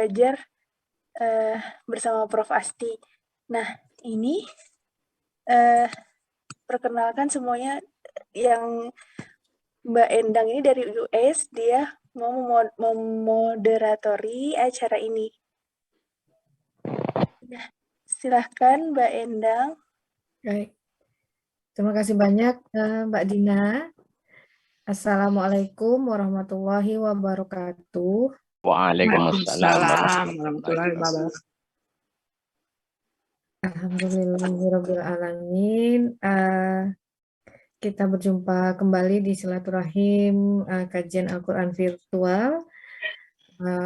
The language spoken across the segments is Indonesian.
belajar bersama Prof. Asti. Nah, ini perkenalkan semuanya, yang Mbak Endang ini dari US, dia mau memoderatori acara ini. Nah, silahkan Mbak Endang. Baik. Terima kasih banyak Mbak Dina. Assalamualaikum warahmatullahi wabarakatuh. Waalaikumsalam warahmatullahi wabarakatuh. Alhamdulillahirrabbilalamin. Kita berjumpa kembali di silaturahim kajian Al-Quran virtual.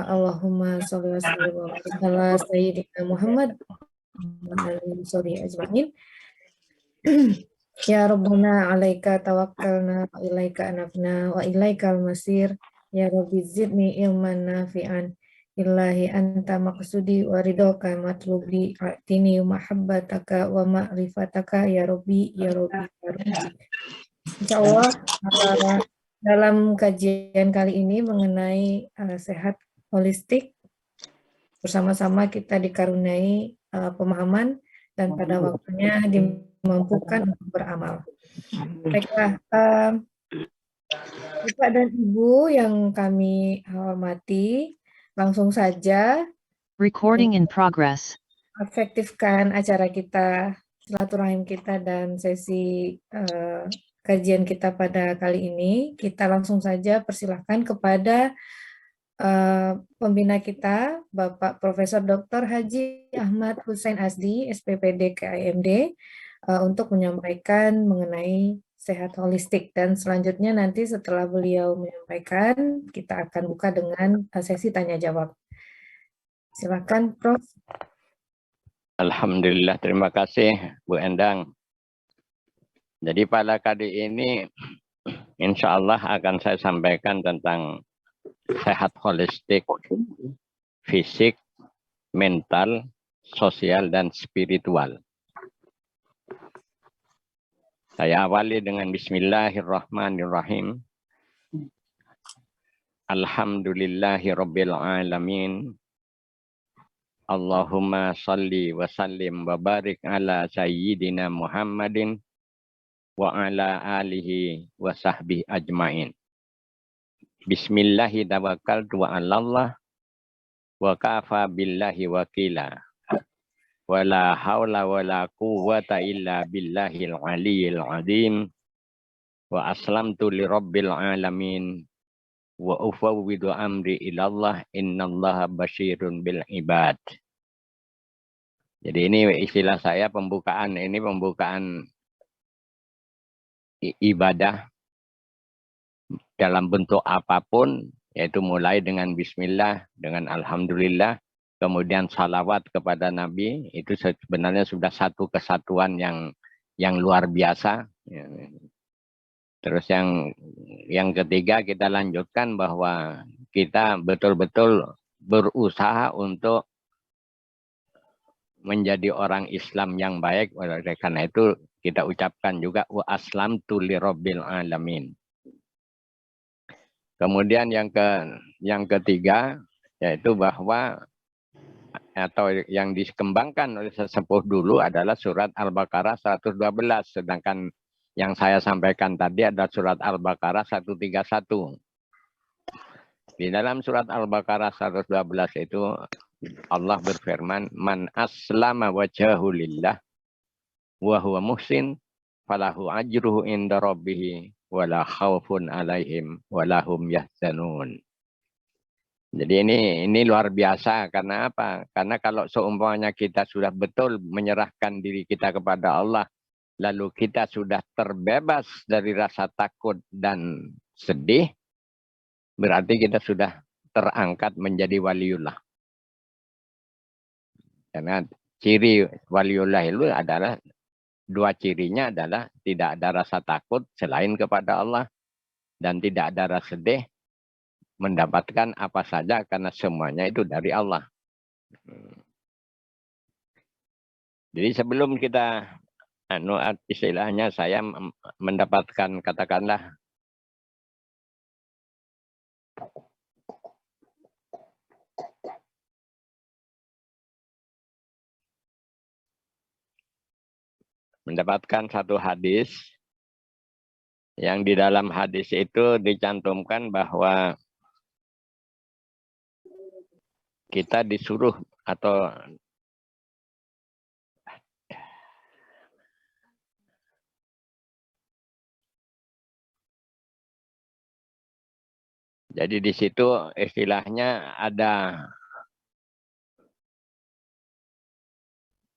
Allahumma sholli wa sallim ala sayyidina Muhammad sorry ajmain. Ya Rabbana alaika tawakkalna wa ilaika anabna wa ilaikal masir. Ya Rabbi zidni ilman nafi'an. Ilahi anta maqsudi wa ridhoka matlubi atini mahabbataka wa ma'rifataka ya Rabbi ya Rabbi ya Rabbi. Insyaallah dalam kajian kali ini mengenai sehat holistik, bersama-sama kita dikaruniai pemahaman dan pada waktunya dimampukan untuk beramal. Baiklah, Bapak dan Ibu yang kami hormati, langsung saja Recording in progress. efektifkan acara kita, silaturahim kita dan sesi kajian kita pada kali ini. Kita langsung saja persilahkan kepada pembina kita, Bapak Profesor Dr. Haji Ahmad Hussein Asdi, SPPD KIMD, untuk menyampaikan mengenai sehat holistik. Dan selanjutnya nanti setelah beliau menyampaikan, kita akan buka dengan sesi tanya jawab. Silakan, Prof. Alhamdulillah, terima kasih Bu Endang. Jadi pada kali ini insya Allah akan saya sampaikan tentang sehat holistik, fisik, mental, sosial, dan spiritual. Saya awali dengan Bismillahirrahmanirrahim. Alhamdulillahirabbil alamin. Allahumma salli wa sallim wa barik ala sayyidina Muhammadin wa ala alihi wa sahbihi ajmain. Bismillahi tawakkaltu wa 'alallah wa kafa billahi wakila. Wa la haula wa la quwwata illa billahil aliyyil azim. Wa aslamtu li rabbil alamin wa ufawwidu amri ilallah innallaha basyirun bil ibad. Jadi ini istilah saya pembukaan ibadah dalam bentuk apapun, yaitu mulai dengan bismillah, dengan alhamdulillah, kemudian salawat kepada Nabi, itu sebenarnya sudah satu kesatuan yang luar biasa. Terus yang ketiga kita lanjutkan bahwa kita betul-betul berusaha untuk menjadi orang Islam yang baik. Oleh karena itu kita ucapkan juga wa aslamtu lirabbil alamin. Kemudian yang ketiga yaitu bahwa atau yang dikembangkan oleh sesepuh dulu adalah surat Al-Baqarah 112, sedangkan yang saya sampaikan tadi adalah surat Al-Baqarah 131. Di dalam surat Al-Baqarah 112 itu Allah berfirman, man aslama wajhahu lillah wa huwa muhsin falahu ajruhu inda rabbih wala khaufun alaihim walahum yahzanun. Jadi ini luar biasa. Karena apa? Karena kalau seumpamanya kita sudah betul menyerahkan diri kita kepada Allah, lalu kita sudah terbebas dari rasa takut dan sedih, berarti kita sudah terangkat menjadi waliullah. Karena ciri waliullah itu adalah, dua cirinya adalah tidak ada rasa takut selain kepada Allah, dan tidak ada rasa sedih mendapatkan apa saja karena semuanya itu dari Allah. Jadi sebelum kita istilahnya saya mendapatkan katakanlah mendapatkan satu hadis yang di dalam hadis itu dicantumkan bahwa kita disuruh atau jadi di situ istilahnya ada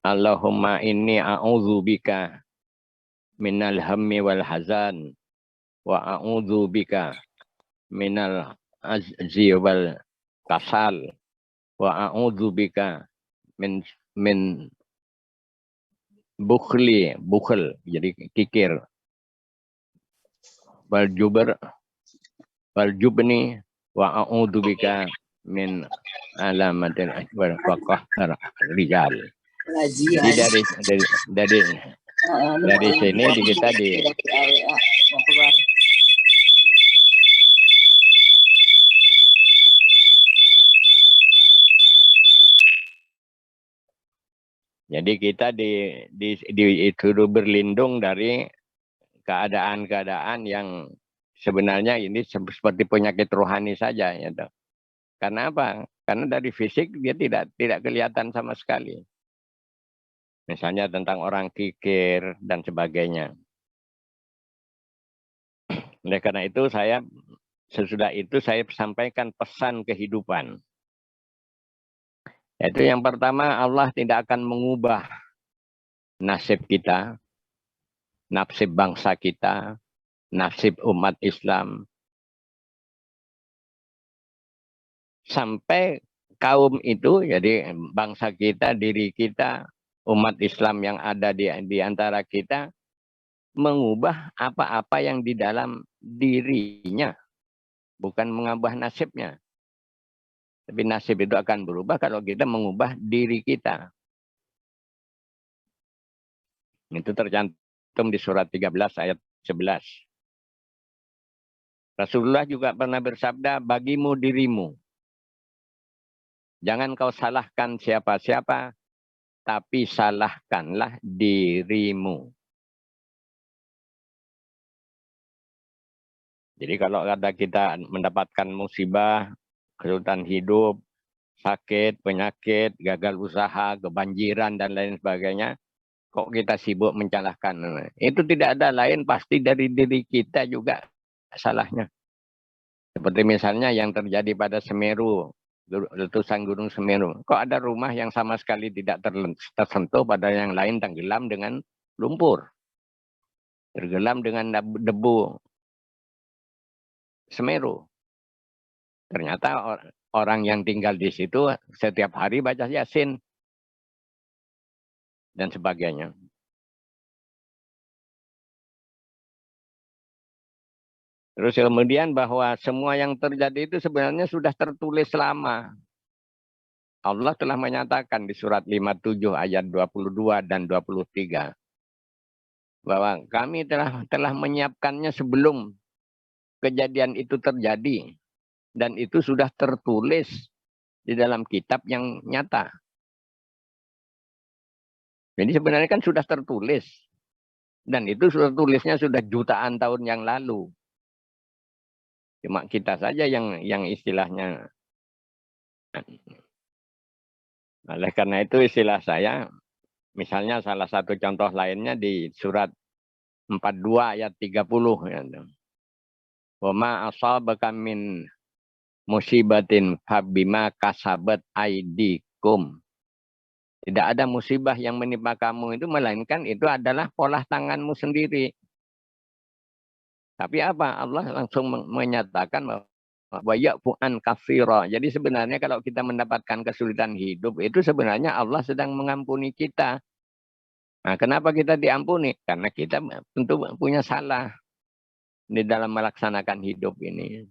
Allahumma inni a'udzubika minal hammi wal hazan wa a'udzubika minal azzi wal kasal wa a'udzubika min bukhl jadi kikir wal jubni wa a'udzubika min alamatil akbar wa qahr rijal. Jadi dari sini kita disuruh berlindung dari keadaan-keadaan yang sebenarnya ini seperti penyakit rohani saja, ya. Karena apa? Karena dari fisik dia tidak kelihatan sama sekali. Misalnya tentang orang kikir dan sebagainya. Oleh karena itu sesudah itu saya sampaikan pesan kehidupan. Yaitu yang pertama, Allah tidak akan mengubah nasib kita, nasib bangsa kita, nasib umat Islam. Sampai kaum itu, jadi bangsa kita, diri kita, umat Islam yang ada di antara kita, mengubah apa-apa yang di dalam dirinya. Bukan mengubah nasibnya. Tapi nasib itu akan berubah kalau kita mengubah diri kita. Itu tercantum di surat 13 ayat 11. Rasulullah juga pernah bersabda, bagimu dirimu. Jangan kau salahkan siapa-siapa, tapi salahkanlah dirimu. Jadi kalau ada kita mendapatkan musibah, kesulitan hidup, sakit, penyakit, gagal usaha, kebanjiran, dan lain sebagainya, kok kita sibuk menyalahkan? Itu tidak ada lain, pasti dari diri kita juga salahnya. Seperti misalnya yang terjadi pada Semeru, letusan Gunung Semeru. Kok ada rumah yang sama sekali tidak tersentuh, pada yang lain tenggelam dengan lumpur. Tergelam dengan debu Semeru. Ternyata orang yang tinggal di situ setiap hari baca Yasin dan sebagainya. Terus kemudian bahwa semua yang terjadi itu sebenarnya sudah tertulis lama. Allah telah menyatakan di surat 57 ayat 22 dan 23 bahwa kami telah menyiapkannya sebelum kejadian itu terjadi, dan itu sudah tertulis di dalam kitab yang nyata. Jadi sebenarnya kan sudah tertulis, dan itu sudah tulisnya sudah jutaan tahun yang lalu. Cuma kita saja yang istilahnya. Oleh karena itu istilah saya, misalnya salah satu contoh lainnya di surat 42 ayat 30. Wa ma asabaka min musibatin fabima kasabat aidikum. Tidak ada musibah yang menimpa kamu itu, melainkan itu adalah pola tanganmu sendiri. Tapi apa? Allah langsung menyatakan bahwa ya'fu'an katsira. Jadi sebenarnya kalau kita mendapatkan kesulitan hidup, itu sebenarnya Allah sedang mengampuni kita. Nah, kenapa kita diampuni? Karena kita tentu punya salah di dalam melaksanakan hidup ini.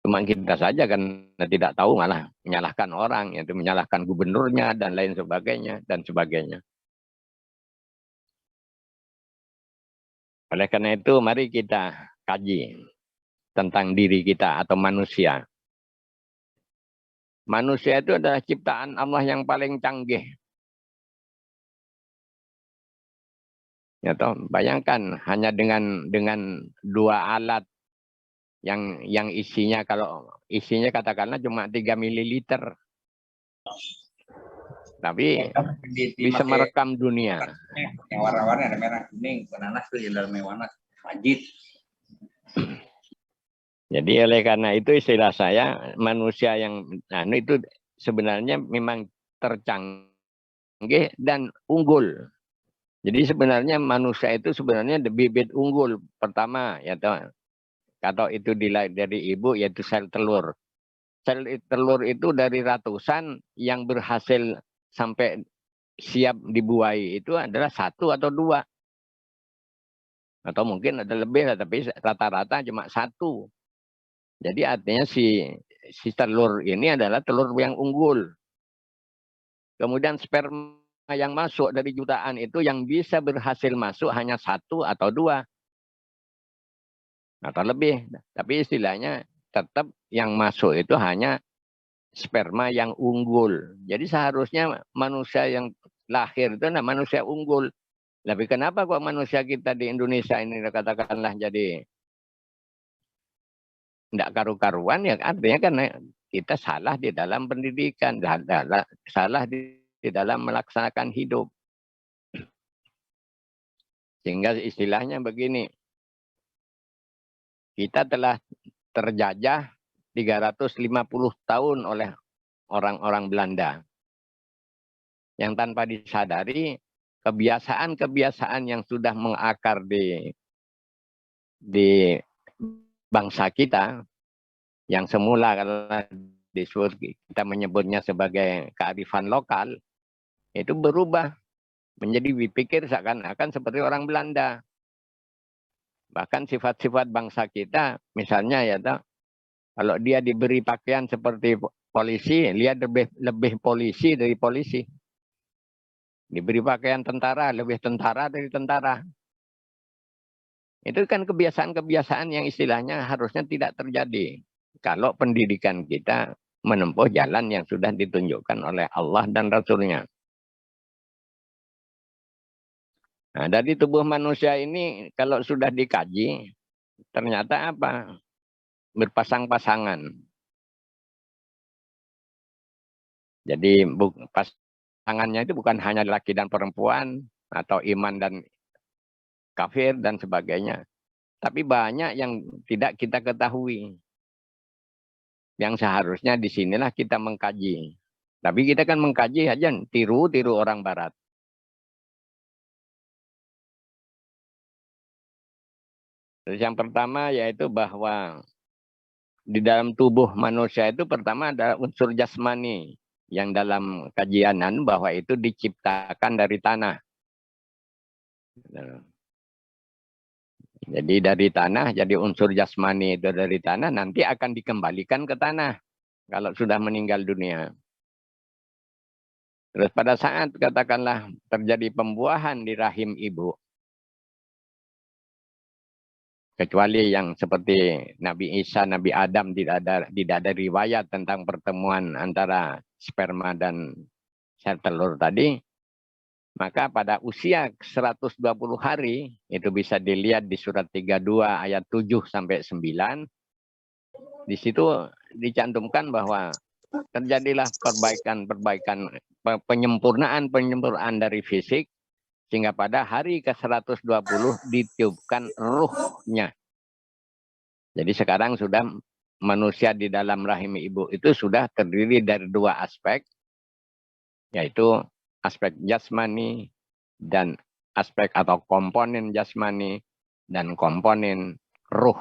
Cuma kita saja kan tidak tahu, malah menyalahkan orang, yaitu menyalahkan gubernurnya dan lain sebagainya dan sebagainya. Oleh karena itu mari kita kaji tentang diri kita atau manusia. Manusia itu adalah ciptaan Allah yang paling canggih. Ya toh, bayangkan hanya dengan 2 alat yang isinya, kalau isinya katakanlah cuma 3 mililiter, tapi bisa merekam dunia. Yang warna-warni ada merah, kuning, nanas tuh di dalamnya warna wajib. Jadi oleh karena itu istilah saya, manusia yang itu sebenarnya memang tercanggih dan unggul. Jadi sebenarnya manusia itu sebenarnya bibit unggul pertama, ya toh. Kalau itu dari ibu, yaitu sel telur. Sel telur itu dari ratusan yang berhasil sampai siap dibuahi itu adalah 1 atau 2. Atau mungkin ada lebih, tapi rata-rata cuma 1. Jadi artinya si telur ini adalah telur yang unggul. Kemudian sperma yang masuk dari jutaan itu yang bisa berhasil masuk hanya 1 atau 2 atau lebih. Tapi istilahnya tetap yang masuk itu hanya sperma yang unggul. Jadi seharusnya manusia yang lahir itu manusia unggul. Tapi kenapa kok manusia kita di Indonesia ini katakanlah jadi tidak karu-karuan, ya artinya karena kita salah di dalam pendidikan, salah di dalam melaksanakan hidup. Sehingga istilahnya begini, kita telah terjajah 350 tahun oleh orang-orang Belanda. Yang tanpa disadari, kebiasaan-kebiasaan yang sudah mengakar di bangsa kita, yang semula kalau kita menyebutnya sebagai kearifan lokal, itu berubah menjadi dipikir seakan-akan seperti orang Belanda. Bahkan sifat-sifat bangsa kita, misalnya ya, kalau dia diberi pakaian seperti polisi, lihat lebih polisi dari polisi. Diberi pakaian tentara, lebih tentara dari tentara. Itu kan kebiasaan-kebiasaan yang istilahnya harusnya tidak terjadi kalau pendidikan kita menempuh jalan yang sudah ditunjukkan oleh Allah dan Rasul-Nya. Nah, dari tubuh manusia ini kalau sudah dikaji, ternyata apa? Berpasang-pasangan. Jadi pasangannya itu bukan hanya laki dan perempuan, atau iman dan kafir dan sebagainya. Tapi banyak yang tidak kita ketahui. Yang seharusnya disinilah kita mengkaji. Tapi kita kan mengkaji aja, tiru orang barat. Terus yang pertama yaitu bahwa di dalam tubuh manusia itu pertama ada unsur jasmani. Yang dalam kajianan bahwa itu diciptakan dari tanah. Jadi dari tanah, jadi unsur jasmani itu dari tanah, nanti akan dikembalikan ke tanah kalau sudah meninggal dunia. Terus pada saat katakanlah terjadi pembuahan di rahim ibu, kecuali yang seperti Nabi Isa, Nabi Adam tidak ada riwayat tentang pertemuan antara sperma dan sel telur tadi, maka pada usia 120 hari, itu bisa dilihat di surat 32 ayat 7 sampai 9, di situ dicantumkan bahwa terjadilah penyempurnaan dari fisik, sehingga pada hari ke-120 ditiupkan ruhnya. Jadi sekarang sudah manusia di dalam rahim ibu itu sudah terdiri dari 2 aspek, yaitu aspek jasmani dan aspek atau komponen jasmani dan komponen ruh.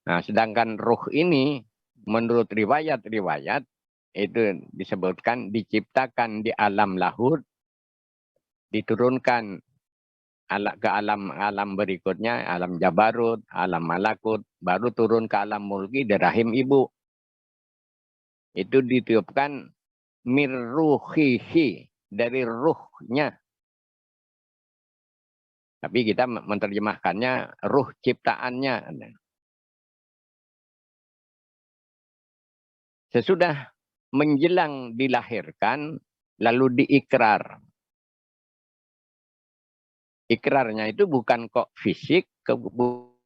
Nah, sedangkan ruh ini menurut riwayat-riwayat itu disebutkan diciptakan di alam lahud, diturunkan ke alam berikutnya, alam jabarut, alam malakut, baru turun ke alam mulki di rahim ibu. Itu ditiupkan mirruhihi, dari ruhnya. Tapi kita menerjemahkannya ruh ciptaannya. Sesudah menjelang dilahirkan, lalu diikrar. ikrarnya itu bukan kok fisik,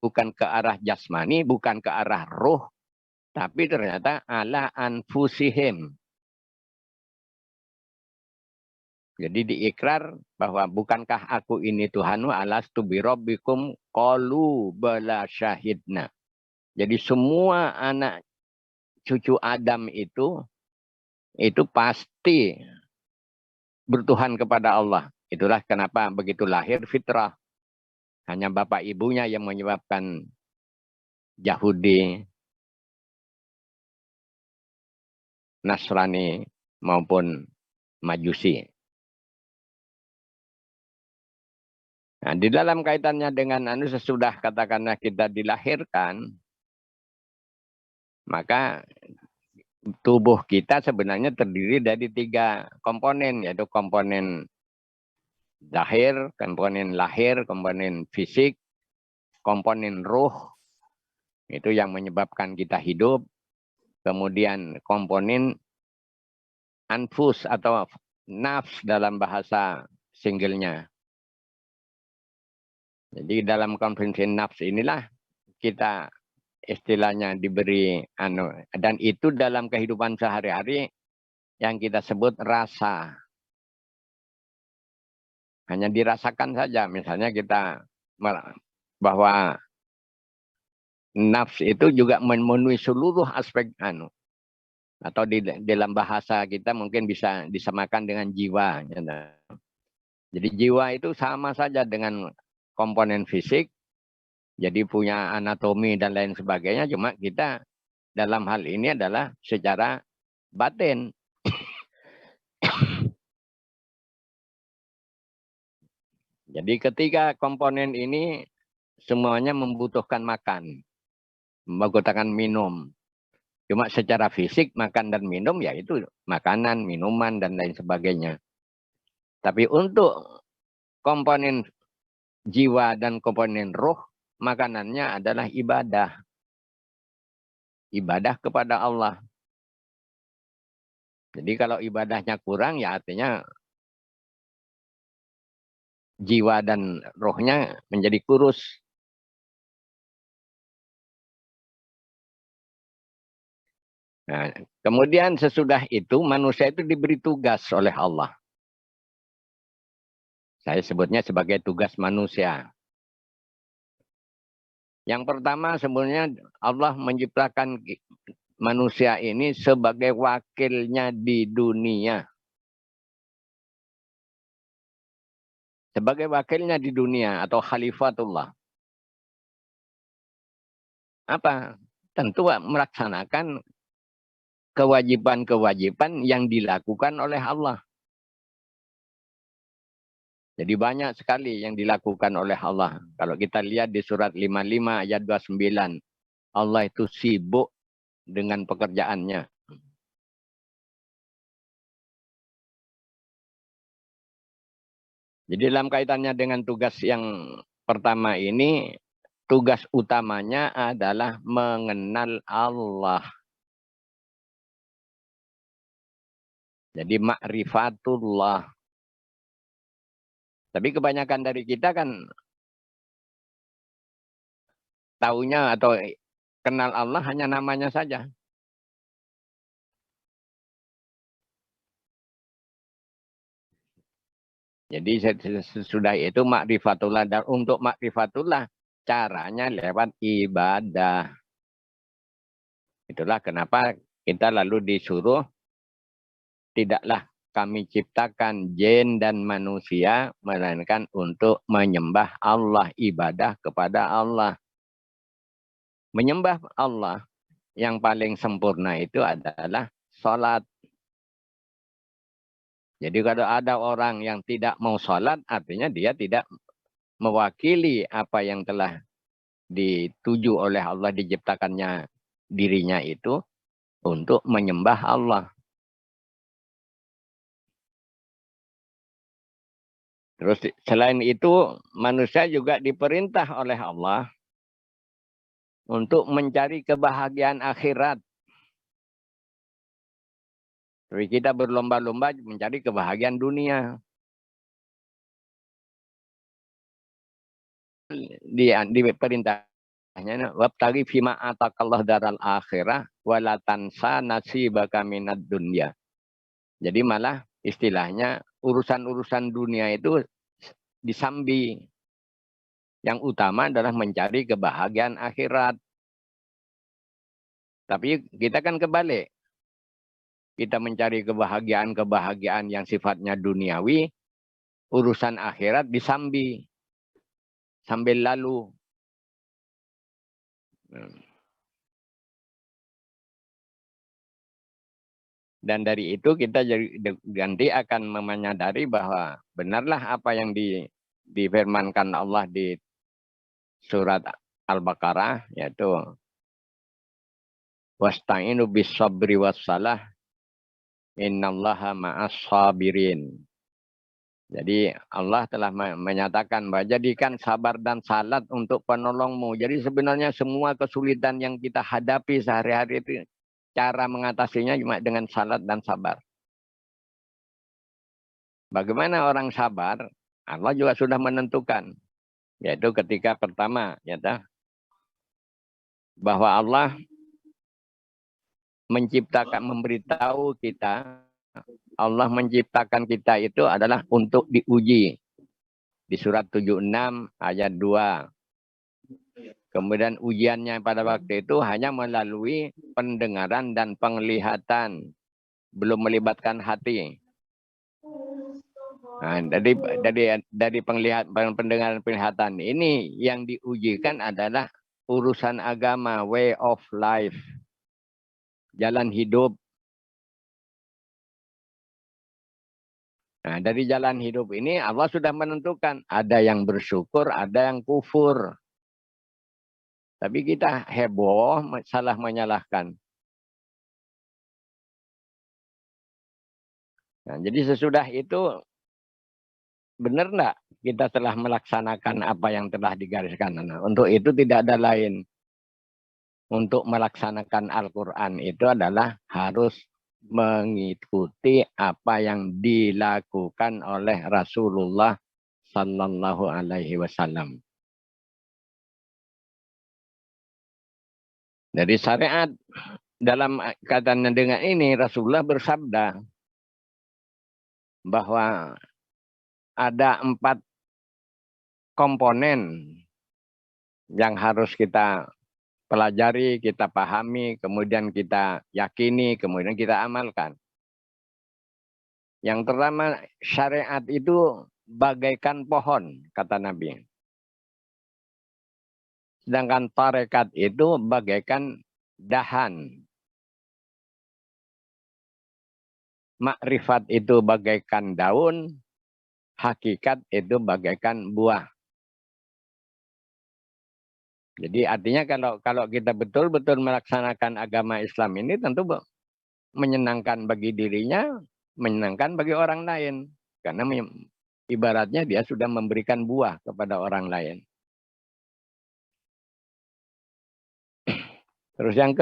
bukan ke arah jasmani, bukan ke arah ruh, tapi ternyata ala anfusihim. Jadi diikrar bahwa bukankah aku ini Tuhanmu, alastu birabbikum, qalu bala syahidna. Jadi semua anak cucu Adam itu pasti bertuhan kepada Allah. Itulah kenapa begitu lahir fitrah. Hanya bapak ibunya yang menyebabkan Yahudi, Nasrani maupun Majusi. Nah, di dalam kaitannya dengan sesudah katakanlah kita dilahirkan, maka tubuh kita sebenarnya terdiri dari 3 komponen, yaitu komponen lahir, komponen fisik, komponen ruh, itu yang menyebabkan kita hidup, kemudian komponen anfus atau nafs dalam bahasa singlenya. Jadi dalam konvensi nafs inilah kita istilahnya diberi dan itu dalam kehidupan sehari-hari yang kita sebut rasa. Hanya dirasakan saja, misalnya kita bahwa nafs itu juga memenuhi seluruh aspek atau di dalam bahasa kita mungkin bisa disamakan dengan jiwa. Jadi jiwa itu sama saja dengan komponen fisik, jadi punya anatomi dan lain sebagainya, cuma kita dalam hal ini adalah secara batin. Jadi ketika komponen ini semuanya membutuhkan makan, membutuhkan minum. Cuma secara fisik makan dan minum ya itu makanan, minuman dan lain sebagainya. Tapi untuk komponen jiwa dan komponen roh, makanannya adalah ibadah. Ibadah kepada Allah. Jadi kalau ibadahnya kurang ya artinya jiwa dan rohnya menjadi kurus. Nah, kemudian sesudah itu manusia itu diberi tugas oleh Allah. Saya sebutnya sebagai tugas manusia. Yang pertama sebenarnya Allah menciptakan manusia ini sebagai wakilnya di dunia. Sebagai wakilnya di dunia atau khalifatullah. Apa? Tentu melaksanakan kewajiban-kewajiban yang dilakukan oleh Allah. Jadi banyak sekali yang dilakukan oleh Allah. Kalau kita lihat di surat 55 ayat 29. Allah itu sibuk dengan pekerjaannya. Jadi dalam kaitannya dengan tugas yang pertama ini, tugas utamanya adalah mengenal Allah. Jadi ma'rifatullah. Tapi kebanyakan dari kita kan taunya atau kenal Allah hanya namanya saja. Jadi sesudah itu ma'rifatullah. Dan untuk ma'rifatullah caranya lewat ibadah. Itulah kenapa kita lalu disuruh tidaklah kami ciptakan jin dan manusia, melainkan untuk menyembah Allah, ibadah kepada Allah. Menyembah Allah yang paling sempurna itu adalah sholat. Jadi kalau ada orang yang tidak mau sholat, artinya dia tidak mewakili apa yang telah dituju oleh Allah, diciptakannya dirinya itu untuk menyembah Allah. Terus selain itu manusia juga diperintah oleh Allah untuk mencari kebahagiaan akhirat. Tapi kita berlomba-lomba mencari kebahagiaan dunia. di perintahnya wabtaghi fima atakallah daral akhirah wala tansa nasibaka minad dunya. Jadi malah istilahnya urusan-urusan dunia itu disambi. Yang utama adalah mencari kebahagiaan akhirat. Tapi kita kan kebalik. Kita mencari kebahagiaan yang sifatnya duniawi, urusan akhirat disambi. Sambil lalu. Dan dari itu kita ganti akan menyadari bahwa benarlah apa yang difirmankan Allah di surat Al-Baqarah, yaitu wasta'inu bis sabri wassalah innallaha ma'as sabirin. Jadi Allah telah menyatakan bahwa jadikan sabar dan salat untuk penolongmu. Jadi sebenarnya semua kesulitan yang kita hadapi sehari-hari itu cara mengatasinya cuma dengan salat dan sabar. Bagaimana orang sabar? Allah juga sudah menentukan. Yaitu ketika pertama, bahwa Allah memberitahu kita, Allah menciptakan kita itu adalah untuk diuji. Di surat 76 ayat 2. Kemudian ujiannya pada waktu itu hanya melalui pendengaran dan penglihatan. Belum melibatkan hati. Nah, dari pendengaran penglihatan ini yang diujikan adalah urusan agama, way of life, jalan hidup. Nah, dari jalan hidup ini Allah sudah menentukan ada yang bersyukur, ada yang kufur. Tapi kita heboh, salah menyalahkan. Nah, jadi sesudah itu benar enggak kita telah melaksanakan apa yang telah digariskan? Nah, untuk itu tidak ada lain. Untuk melaksanakan Al-Quran itu adalah harus mengikuti apa yang dilakukan oleh Rasulullah Sallallahu Alaihi Wasallam. Dari syariat dalam kaitan dengan ini Rasulullah bersabda bahwa ada 4 komponen yang harus kita pelajari, kita pahami, kemudian kita yakini, kemudian kita amalkan. Yang pertama, syariat itu bagaikan pohon, kata Nabi. Sedangkan tarekat itu bagaikan dahan. Makrifat itu bagaikan daun, hakikat itu bagaikan buah. Jadi artinya kalau kita betul-betul melaksanakan agama Islam ini tentu menyenangkan bagi dirinya, menyenangkan bagi orang lain. Karena ibaratnya dia sudah memberikan buah kepada orang lain. Terus yang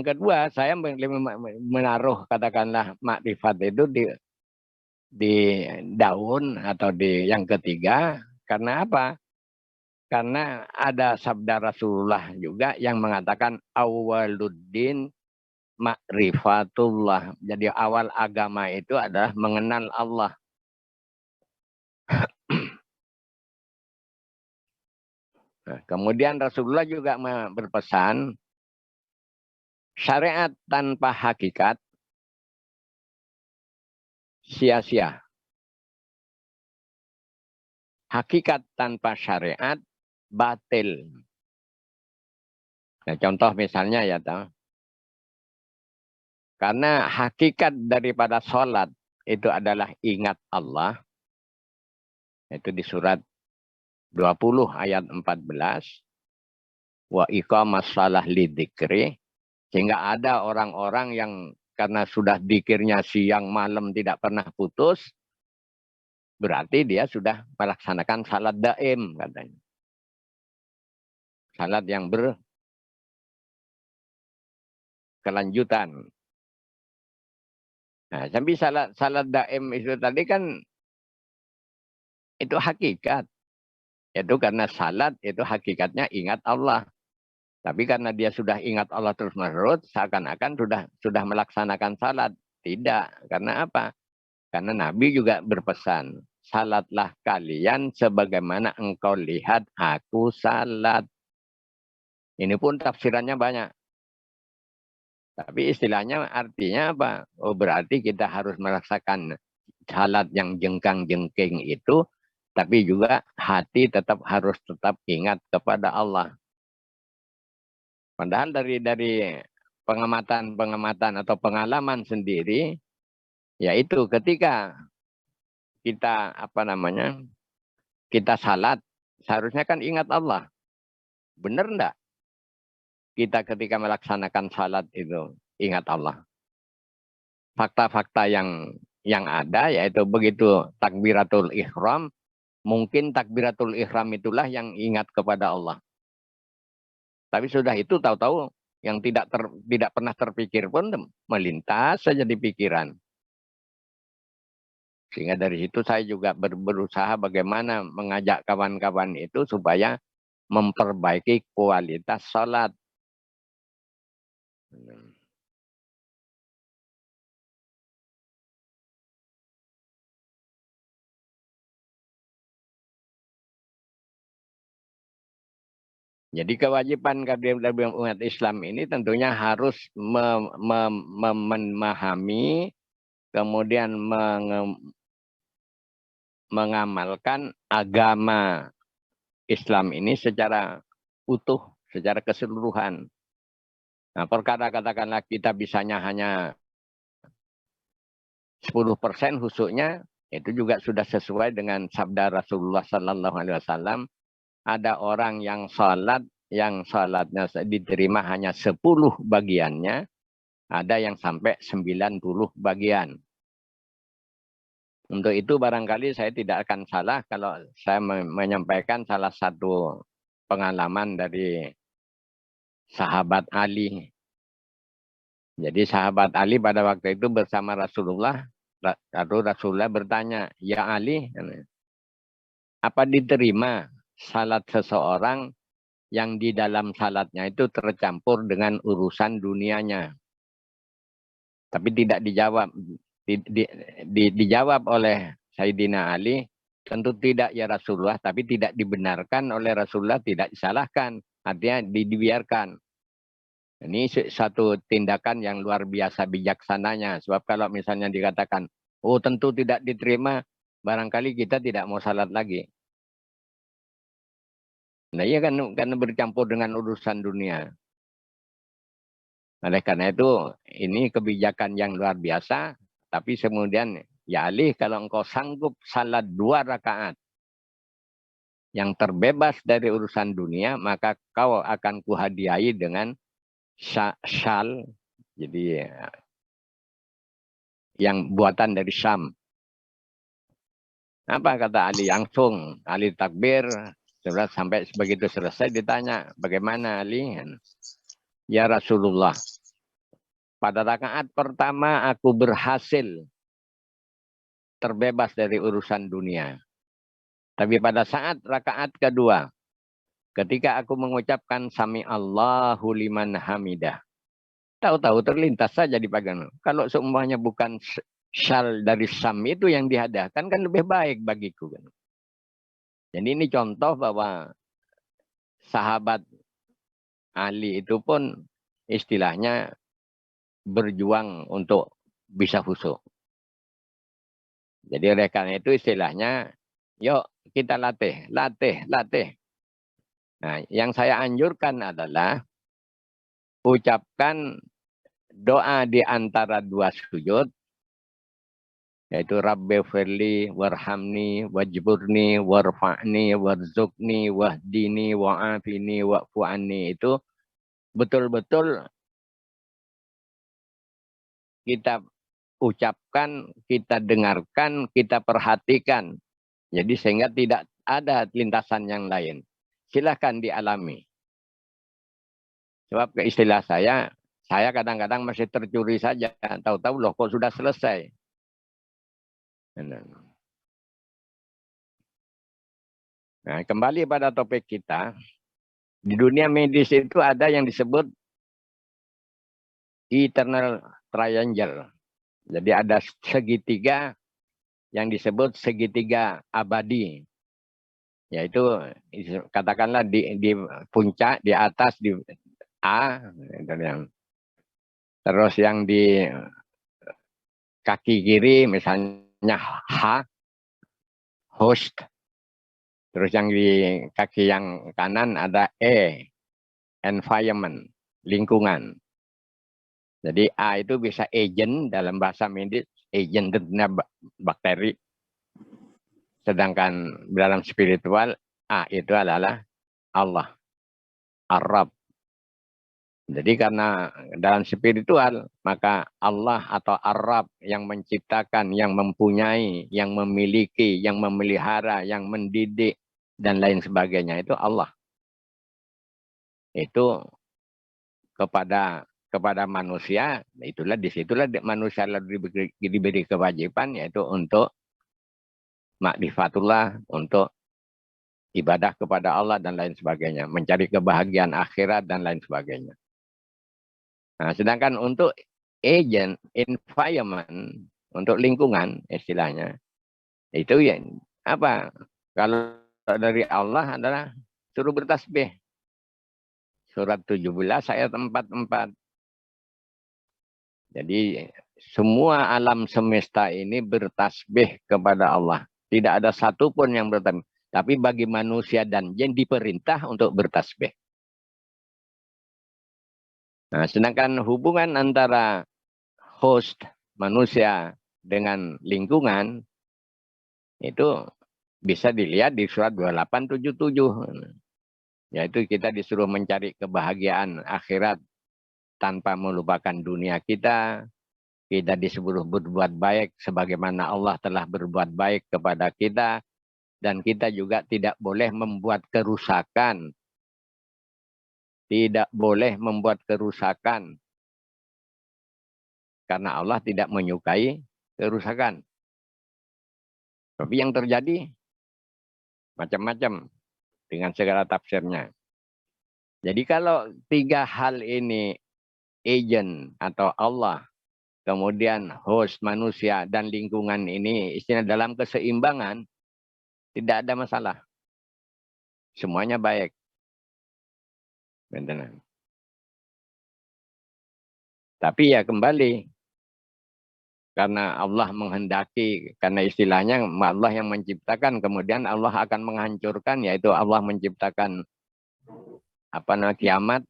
kedua, saya menaruh katakanlah makrifat itu di daun atau di yang ketiga. Karena apa? Karena ada sabda Rasulullah juga yang mengatakan awwaluddin ma'rifatullah. Jadi awal agama itu adalah mengenal Allah. Nah, kemudian Rasulullah juga berpesan syariat tanpa hakikat sia-sia. Hakikat tanpa syariat batil. Nah, contoh misalnya ya toh. Karena hakikat daripada sholat itu adalah ingat Allah. Itu di surat 20 ayat 14. Wa iqamas shalah lidzikri. Sehingga ada orang-orang yang karena sudah dzikirnya siang malam tidak pernah putus. Berarti dia sudah melaksanakan salat daim katanya. Salat yang berkelanjutan. Nah, tapi salat daim itu tadi kan itu hakikat. Itu karena salat itu hakikatnya ingat Allah. Tapi karena dia sudah ingat Allah terus-menerus, seakan-akan sudah melaksanakan salat. Tidak. Karena apa? Karena Nabi juga berpesan, salatlah kalian sebagaimana engkau lihat aku salat. Ini pun tafsirannya banyak. Tapi istilahnya artinya apa? Oh, berarti kita harus merasakan salat yang jengkang-jengking itu, tapi juga hati harus tetap ingat kepada Allah. Padahal dari pengamatan atau pengalaman sendiri, yaitu ketika kita kita salat, seharusnya kan ingat Allah. Benar enggak? Kita ketika melaksanakan salat itu ingat Allah. Fakta-fakta yang ada yaitu begitu takbiratul ihram, mungkin takbiratul ihram itulah yang ingat kepada Allah. Tapi sudah itu tahu-tahu yang tidak pernah terpikir pun melintas saja di pikiran. Sehingga dari situ saya juga berusaha bagaimana mengajak kawan-kawan itu supaya memperbaiki kualitas salat. Jadi kewajiban umat Islam ini tentunya harus memahami, kemudian mengamalkan agama Islam ini secara utuh, secara keseluruhan. Nah, perkara katakanlah kita bisanya hanya 10% khususnya, itu juga sudah sesuai dengan sabda Rasulullah Sallallahu Alaihi Wasallam. Ada orang yang salatnya diterima hanya 10 bagiannya, ada yang sampai 90 bagian. Untuk itu barangkali saya tidak akan salah kalau saya menyampaikan salah satu pengalaman dari sahabat Ali. Jadi sahabat Ali pada waktu itu bersama Rasulullah, lalu Rasulullah bertanya, "Ya Ali, apa diterima salat seseorang yang di dalam salatnya itu tercampur dengan urusan dunianya?" Tapi tidak dijawab. Dijawab oleh Sayyidina Ali, tentu tidak ya Rasulullah, tapi tidak dibenarkan oleh Rasulullah, tidak disalahkan, artinya dibiarkan. Ini satu tindakan yang luar biasa bijaksananya, sebab kalau misalnya dikatakan, oh tentu tidak diterima, barangkali kita tidak mau salat lagi. Nah iya kan, karena bercampur dengan urusan dunia. Oleh karena itu, ini kebijakan yang luar biasa, tapi kemudian, ya Ali, kalau engkau sanggup salat 2 rakaat yang terbebas dari urusan dunia, maka kau akan kuhadiahi dengan syal, jadi yang buatan dari Syam. Apa kata Ali? Langsung Ali takbir, sampai begitu selesai ditanya, bagaimana Ali? Ya Rasulullah, pada rakaat pertama aku berhasil terbebas dari urusan dunia. Tapi pada saat rakaat kedua, ketika aku mengucapkan Sami Allahu liman hamidah, tahu-tahu terlintas saja di pagan. Kalau semuanya bukan syal dari Syam itu yang dihadahkan, kan lebih baik bagiku. Jadi ini contoh bahwa sahabat Ali itu pun istilahnya berjuang untuk bisa khusyuk. Jadi oleh karena itu istilahnya, yuk kita latih. Nah, yang saya anjurkan adalah ucapkan doa di antara 2 sujud, yaitu Rabbi firli warhamni wajburni warfa'ni warzuqni wahdini wa'afini wa'fu anni, itu betul-betul kita ucapkan, kita dengarkan, kita perhatikan. Jadi sehingga tidak ada lintasan yang lain. Silahkan dialami. Sebab ke istilah saya kadang-kadang masih tercuri saja. Tahu-tahu loh kok sudah selesai. Nah, kembali pada topik kita, di dunia medis itu ada yang disebut eternal triangle. Jadi ada segitiga yang disebut segitiga abadi. Yaitu katakanlah di puncak, di atas, di A, terus yang di kaki kiri misalnya H, host. Terus yang di kaki yang kanan ada E, environment, lingkungan. Jadi A itu bisa agent dalam bahasa medis, agent tentunya bakteri. Sedangkan dalam spiritual A itu adalah Allah, Ar-Rabb. Jadi karena dalam spiritual, maka Allah atau Ar-Rabb yang menciptakan, yang mempunyai, yang memiliki, yang memelihara, yang mendidik, dan lain sebagainya itu Allah. Itu kepada manusia, itulah disitulah manusia diberi kewajiban, yaitu untuk makrifatullah, untuk ibadah kepada Allah dan lain sebagainya, mencari kebahagiaan akhirat dan lain sebagainya. Nah, sedangkan untuk agent, environment, untuk lingkungan istilahnya, itu ya apa? Kalau dari Allah adalah suruh bertasbih. Surat 17 ayat 44. Jadi semua alam semesta ini bertasbih kepada Allah. Tidak ada satupun yang bertasbih. Tapi bagi manusia dan jin diperintah untuk bertasbih. Nah, sedangkan hubungan antara host manusia dengan lingkungan itu bisa dilihat di surat 2877. Yaitu kita disuruh mencari kebahagiaan akhirat tanpa melupakan dunia kita. Kita disuruh berbuat baik sebagaimana Allah telah berbuat baik kepada kita. Dan kita juga tidak boleh membuat kerusakan. Tidak boleh membuat kerusakan. Karena Allah tidak menyukai kerusakan. Tapi yang terjadi macam-macam dengan segala tafsirnya. Jadi kalau tiga hal ini, agent atau Allah, kemudian host manusia dan lingkungan ini istilah dalam keseimbangan, tidak ada masalah. Semuanya baik. Benar. Tapi ya kembali, karena Allah menghendaki, karena istilahnya Allah yang menciptakan, kemudian Allah akan menghancurkan, yaitu Allah menciptakan kiamat,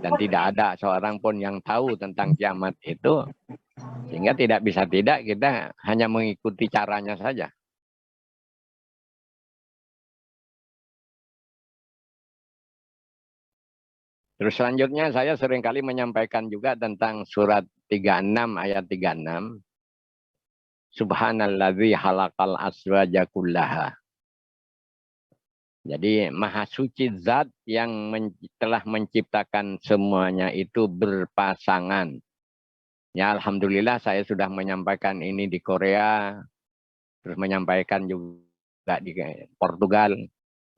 dan tidak ada seorang pun yang tahu tentang kiamat itu, sehingga tidak bisa tidak kita hanya mengikuti caranya saja. Terus selanjutnya saya seringkali menyampaikan juga tentang surat 36 ayat 36. Subhanalladzi halaqal azwaja kullaha. Jadi maha suci zat yang telah menciptakan semuanya itu berpasangan. Ya alhamdulillah saya sudah menyampaikan ini di Korea. Terus menyampaikan juga di Portugal.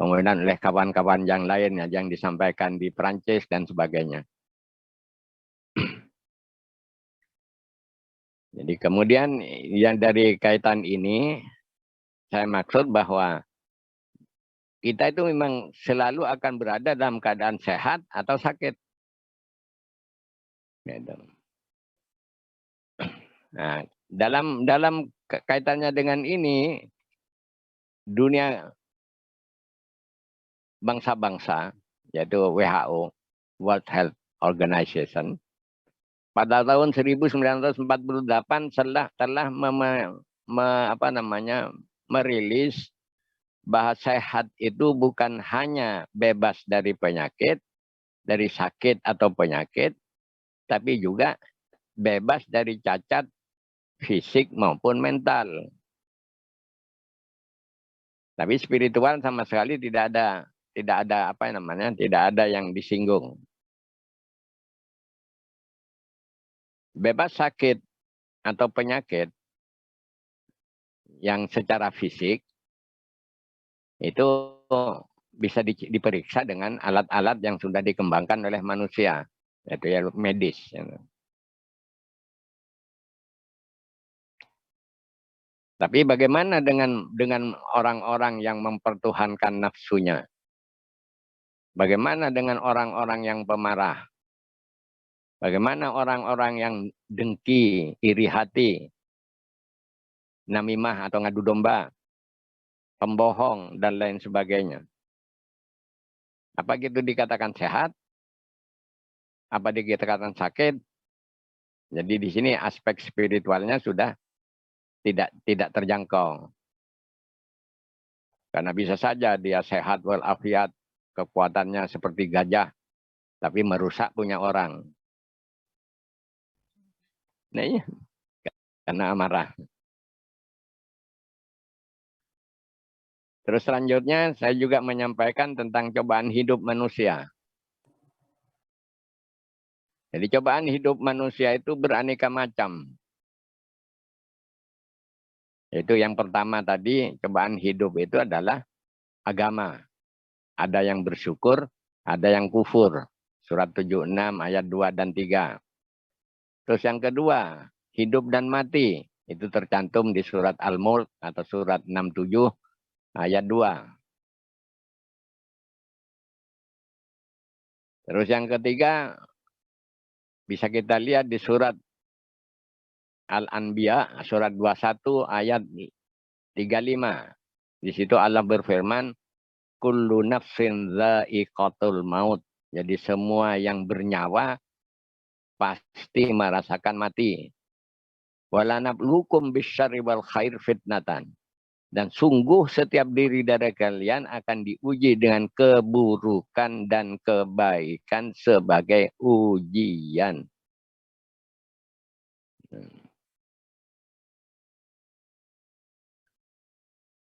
Kemudian oleh kawan-kawan yang lain yang disampaikan di Prancis dan sebagainya. Jadi kemudian yang dari kaitan ini, saya maksud bahwa kita itu memang selalu akan berada dalam keadaan sehat atau sakit. Nah, dalam kaitannya dengan ini, dunia bangsa-bangsa, yaitu WHO, World Health Organization, pada tahun 1948 telah merilis bahwa sehat itu bukan hanya bebas dari penyakit, dari sakit atau penyakit, tapi juga bebas dari cacat fisik maupun mental. Tapi spiritual sama sekali tidak ada yang disinggung. Bebas sakit atau penyakit yang secara fisik itu bisa diperiksa dengan alat-alat yang sudah dikembangkan oleh manusia, yaitu ya medis. Tapi bagaimana dengan orang-orang yang mempertuhankan nafsunya? Bagaimana dengan orang-orang yang pemarah? Bagaimana orang-orang yang dengki, iri hati, namimah atau ngadu domba, pembohong, dan lain sebagainya? Apa gitu dikatakan sehat? Apa dikatakan sakit? Jadi di sini aspek spiritualnya sudah tidak terjangkau. Karena bisa saja dia sehat walafiat, kekuatannya seperti gajah, tapi merusak punya orang. Nah, iya. Karena amarah. Terus selanjutnya saya juga menyampaikan tentang cobaan hidup manusia. Jadi cobaan hidup manusia itu beraneka macam. Itu yang pertama tadi, cobaan hidup itu adalah agama. Ada yang bersyukur, ada yang kufur. Surat 76 ayat 2 dan 3. Terus yang kedua, hidup dan mati. Itu tercantum di surat Al-Mulk atau surat 67 ayat 2. Terus yang ketiga, bisa kita lihat di surat Al-Anbiya, surat 21 ayat 35. Di situ Allah berfirman, kullu nafsin dha'iqatul maut. Jadi semua yang bernyawa pasti merasakan mati. Walanablukum bisyarri wal khair fitnatan. Dan sungguh setiap diri dari kalian akan diuji dengan keburukan dan kebaikan sebagai ujian.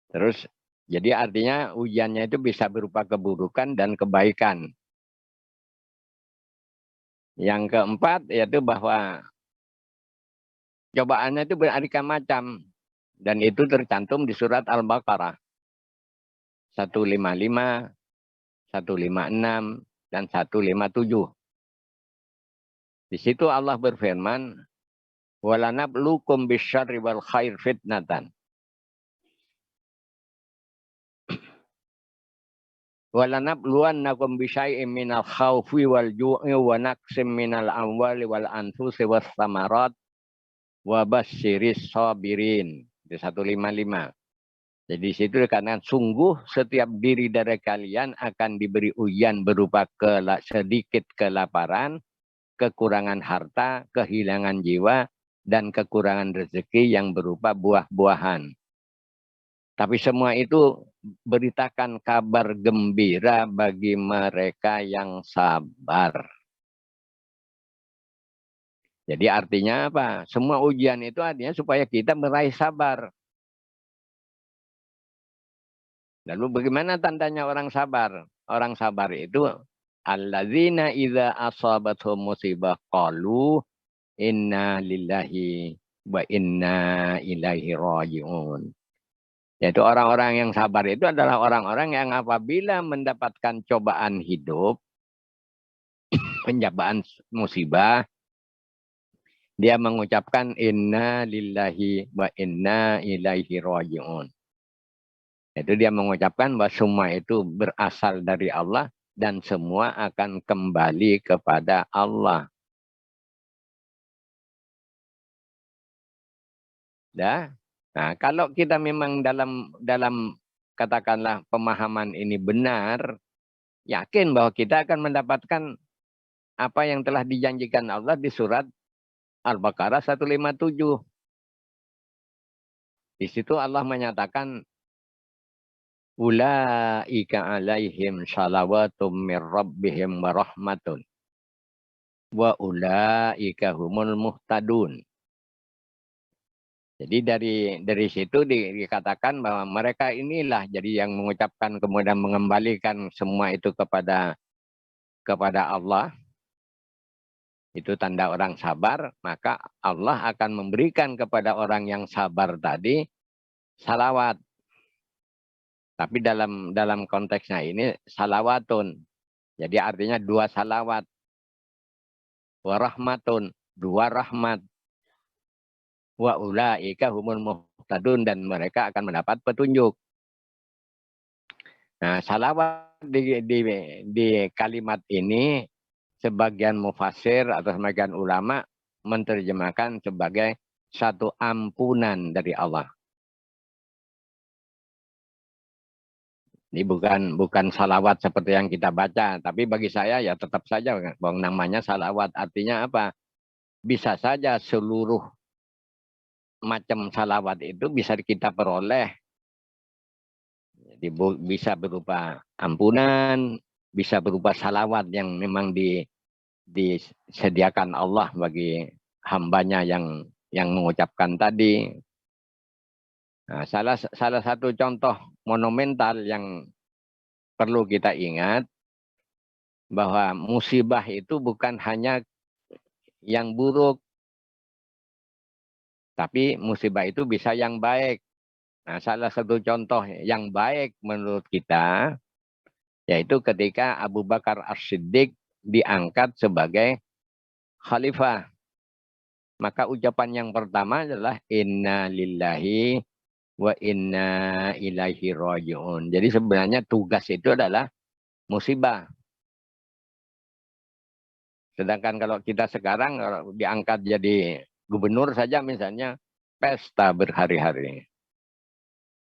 Terus, jadi artinya ujiannya itu bisa berupa keburukan dan kebaikan. Yang keempat, yaitu bahwa cobaannya itu beraneka macam. Dan itu tercantum di surat Al-Baqarah. 155, 156, dan 157. Di situ Allah berfirman, walanablukum bisyarri wal khair fitnatan. Walanabluwannakum bisyai'im minal khawfi wal ju'i wa naqsim minal amwali wal anfusi was samarat wa basyiris sabirin. Itu 155. Jadi di situ dikatakan sungguh setiap diri dari kalian akan diberi ujian berupa sedikit kelaparan, kekurangan harta, kehilangan jiwa, dan kekurangan rezeki yang berupa buah-buahan. Tapi semua itu beritakan kabar gembira bagi mereka yang sabar. Jadi artinya apa? Semua ujian itu artinya supaya kita meraih sabar. Lalu bagaimana tandanya orang sabar? Orang sabar itu alladzina idza asabatuhum musibah qalu inna lillahi wa inna ilaihi raji'un. Yaitu orang-orang yang sabar itu adalah orang-orang yang apabila mendapatkan cobaan hidup, pencobaan musibah, dia mengucapkan inna lillahi wa inna ilaihi raji'un. Itu dia mengucapkan bahwa semua itu berasal dari Allah dan semua akan kembali kepada Allah. Nah, kalau kita memang dalam katakanlah pemahaman ini benar, yakin bahwa kita akan mendapatkan apa yang telah dijanjikan Allah di surat Al-Baqarah 157. Di situ Allah menyatakan ulaika alaihim salawatum mir rabbihim wa rahmatun wa ulaika humul muhtadun. Jadi dari situ dikatakan bahwa mereka inilah jadi yang mengucapkan kemudian mengembalikan semua itu kepada Allah. Itu tanda orang sabar, maka Allah akan memberikan kepada orang yang sabar tadi salawat. Tapi dalam konteksnya ini salawatun. Jadi artinya 2 salawat. Wa rahmatun, 2 rahmat. Wa ulaika humul muhtadun, dan mereka akan mendapat petunjuk. Nah, salawat di kalimat ini sebagian mufassir atau sebagian ulama menerjemahkan sebagai satu ampunan dari Allah. Ini bukan salawat seperti yang kita baca, tapi bagi saya ya tetap saja bahwa namanya salawat. Artinya apa? Bisa saja seluruh macam salawat itu bisa kita peroleh. Jadi bisa berupa ampunan, bisa berupa salawat yang memang disediakan Allah bagi hambanya yang mengucapkan tadi. Nah, salah satu contoh monumental yang perlu kita ingat bahwa musibah itu bukan hanya yang buruk, tapi musibah itu bisa yang baik. Nah, salah satu contoh yang baik menurut kita yaitu ketika Abu Bakar As-Siddiq diangkat sebagai khalifah. Maka ucapan yang pertama adalah inna lillahi wa inna ilaihi raji'un. Jadi sebenarnya tugas itu adalah musibah. Sedangkan kalau kita sekarang kalau diangkat jadi gubernur saja misalnya, pesta berhari-hari.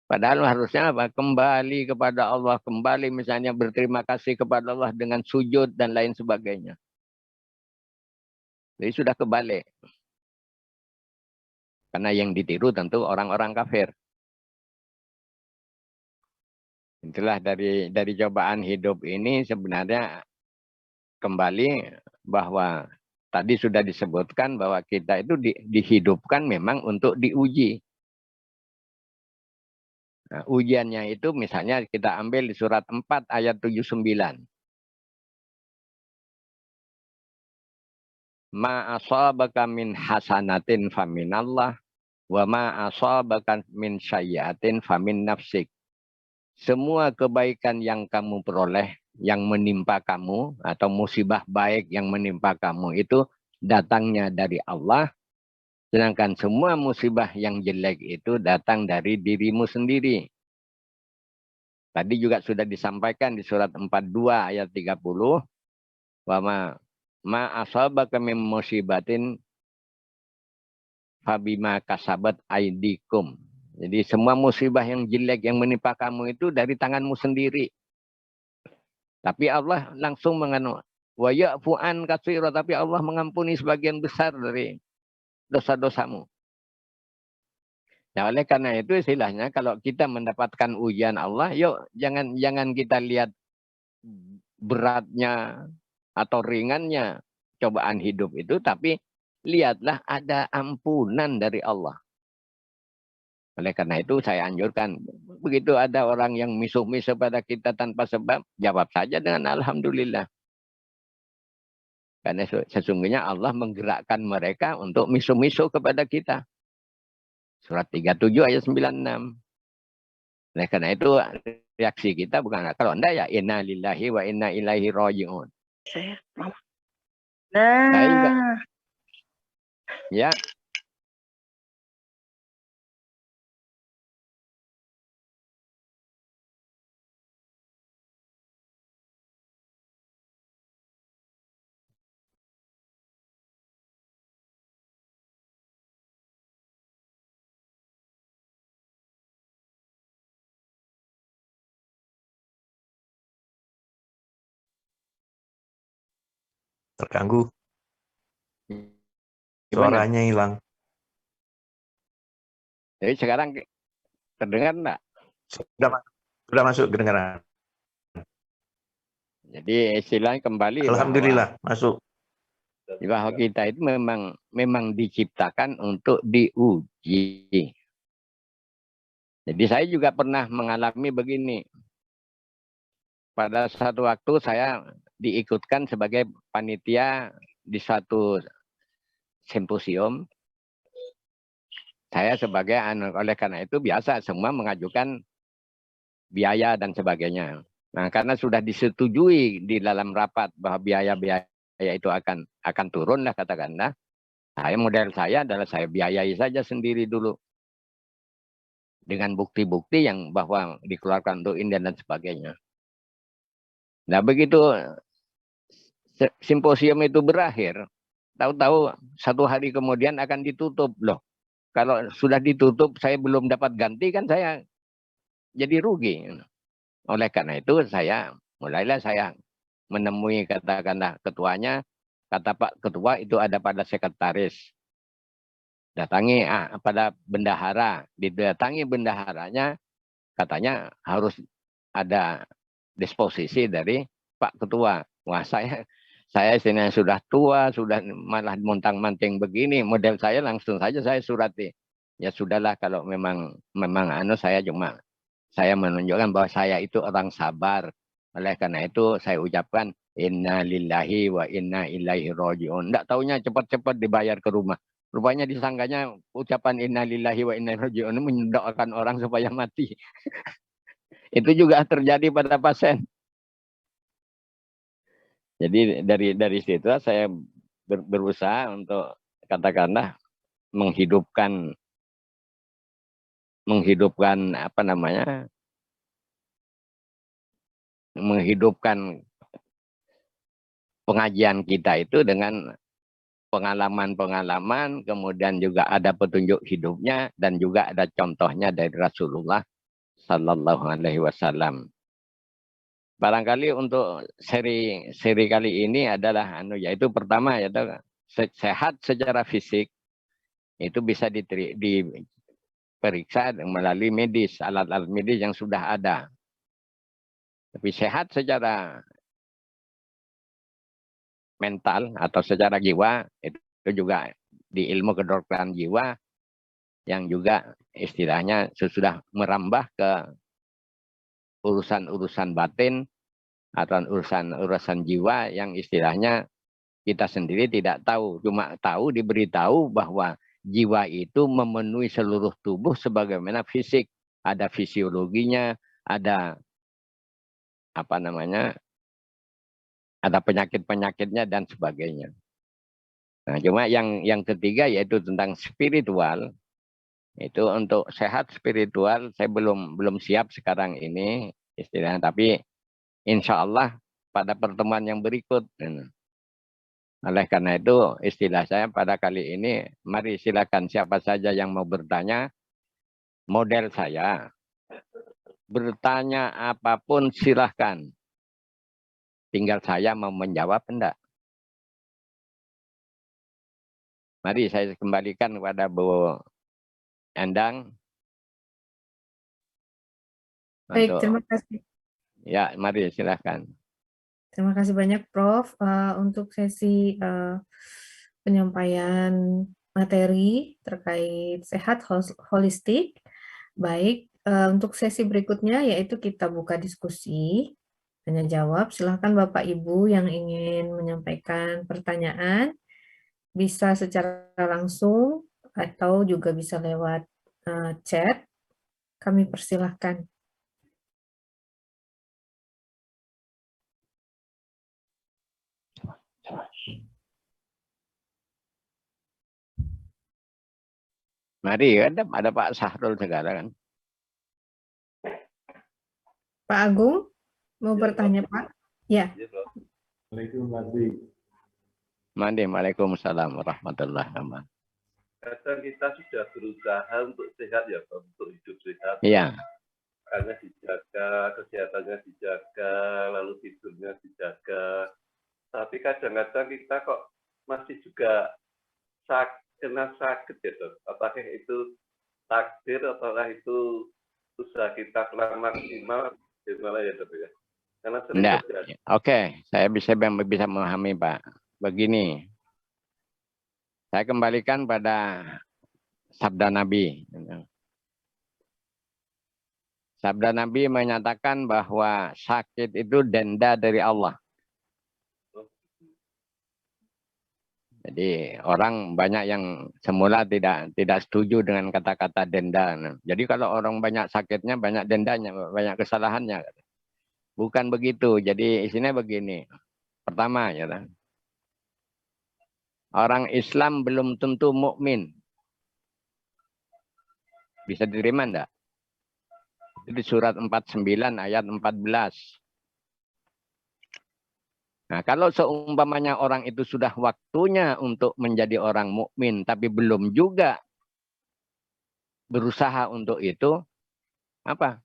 Padahal harusnya apa? Kembali kepada Allah, kembali misalnya berterima kasih kepada Allah dengan sujud dan lain sebagainya. Jadi sudah kebalik. Karena yang ditiru tentu orang-orang kafir. Itulah dari cobaan hidup ini sebenarnya kembali bahwa tadi sudah disebutkan bahwa kita itu dihidupkan memang untuk diuji. Nah, ujiannya itu misalnya kita ambil di surat 4 ayat 79. Ma asabaka min hasanatin faminallah wa ma asabaka min sayyiatin famin nafsik. Semua kebaikan yang kamu peroleh, yang menimpa kamu, atau musibah baik yang menimpa kamu itu datangnya dari Allah. Sedangkan semua musibah yang jelek itu datang dari dirimu sendiri. Tadi juga sudah disampaikan di surat 42 ayat 30. Wa ma asabaka min musibatin fabima kasabat aidikum. Jadi semua musibah yang jelek yang menimpa kamu itu dari tanganmu sendiri. Tapi Allah langsung wa ya'fu an katsira, tapi Allah mengampuni sebagian besar dari dosa-dosamu. Nah, oleh karena itu istilahnya kalau kita mendapatkan ujian Allah, yuk jangan kita lihat beratnya atau ringannya cobaan hidup itu, tapi lihatlah ada ampunan dari Allah. Oleh karena itu saya anjurkan, begitu ada orang yang misuh-misuh pada kita tanpa sebab, jawab saja dengan alhamdulillah. Karena sesungguhnya Allah menggerakkan mereka untuk misuh-misuh kepada kita. Surat 37 ayat 96. Oleh karena itu reaksi kita bukan, kalau enggak ya inna lillahi wa inna ilaihi raji'un. Saya, Mama. Saya juga. Nah, Ya. Terganggu, Gimana? suaranya hilang. Jadi sekarang terdengar enggak? Sudah masuk kedengaran. Jadi istilahnya kembali Alhamdulillah masuk. bahwa kita itu memang diciptakan untuk diuji. Jadi saya juga pernah mengalami begini. Pada satu waktu saya diikutkan sebagai panitia di suatu simposium. Saya sebagai oleh karena itu biasa semua mengajukan biaya dan sebagainya. Nah, karena sudah disetujui di dalam rapat bahwa biaya-biaya itu akan turun lah katakanlah. Model saya adalah saya biayai saja sendiri dulu. Dengan bukti-bukti yang bahwa dikeluarkan untuk ini dan sebagainya. Nah, begitu simposium itu berakhir, tahu-tahu 1 hari kemudian akan ditutup. Loh, kalau sudah ditutup saya belum dapat ganti kan saya jadi rugi. Oleh karena itu mulailah saya menemui katakanlah ketuanya, kata Pak Ketua itu ada pada sekretaris. Datangi pada bendahara, didatangi bendaharanya, katanya harus ada disposisi dari Pak Ketua. Wah, saya istilahnya sudah tua, sudah malah montang-manting begini, model saya langsung saja saya surati. Ya sudahlah, kalau memang saya menunjukkan bahwa saya itu orang sabar. Oleh karena itu saya ucapkan inna lillahi wa inna ilaihi raji'un. Enggak taunya cepat-cepat dibayar ke rumah. Rupanya disangkanya ucapan inna lillahi wa inna ilaihi raji'un mendoakan orang supaya mati. Itu juga terjadi pada pasien. Jadi dari situ saya berusaha untuk katakanlah menghidupkan pengajian kita itu dengan pengalaman-pengalaman, kemudian juga ada petunjuk hidupnya dan juga ada contohnya dari Rasulullah Sallallahu Alaihi Wasallam. Barangkali untuk seri kali ini adalah yaitu pertama yaitu sehat secara fisik itu bisa diperiksa melalui medis, alat-alat medis yang sudah ada. Tapi sehat secara mental atau secara jiwa itu juga di ilmu kedokteran jiwa yang juga istilahnya sudah merambah ke urusan-urusan batin atau urusan jiwa yang istilahnya kita sendiri tidak tahu, cuma diberitahu bahwa jiwa itu memenuhi seluruh tubuh sebagaimana fisik, ada fisiologinya, ada ada penyakit-penyakitnya dan sebagainya. Nah, cuma yang ketiga yaitu tentang spiritual. Itu untuk sehat spiritual saya belum siap sekarang ini istilahnya, tapi insya Allah pada pertemuan yang berikut. Oleh karena itu istilah saya pada kali ini, mari silakan siapa saja yang mau bertanya. Model saya bertanya apapun silahkan. Tinggal saya mau menjawab enggak. Mari saya kembalikan kepada Bu Endang. Baik, terima kasih. Ya, mari silahkan. Terima kasih banyak Prof. Untuk sesi penyampaian materi terkait sehat holistik. Baik, untuk sesi berikutnya yaitu kita buka diskusi. Tanya jawab, silahkan Bapak Ibu yang ingin menyampaikan pertanyaan bisa secara langsung atau juga bisa lewat chat. Kami persilahkan. Mari, ada Pak Sahrul sekarang. Pak Agung, mau bertanya Pak? Ya. Waalaikumsalam warahmatullahi wabarakatuh. Kadang kita sudah berusaha untuk sehat ya, untuk hidup sehat. Iya. Karena dijaga, kesehatannya dijaga, lalu tidurnya dijaga. Tapi kadang-kadang kita kok masih juga kena sakit ya dok. Apakah itu takdir ataukah itu usaha kita kurang maksimal? Gimana ya dok ya? Karena sering terjadi. Oke, saya bisa memahami Pak. Begini, saya kembalikan pada sabda Nabi. Sabda Nabi menyatakan bahwa sakit itu denda dari Allah. Jadi orang banyak yang semula tidak setuju dengan kata-kata denda. Jadi kalau orang banyak sakitnya, banyak dendanya, banyak kesalahannya. Bukan begitu. Jadi isinya begini. Pertama, ya, orang Islam belum tentu mukmin. Bisa diterima enggak? Itu surat 49 ayat 14. Nah, kalau seumpamanya orang itu sudah waktunya untuk menjadi orang mukmin, tapi belum juga berusaha untuk itu, apa?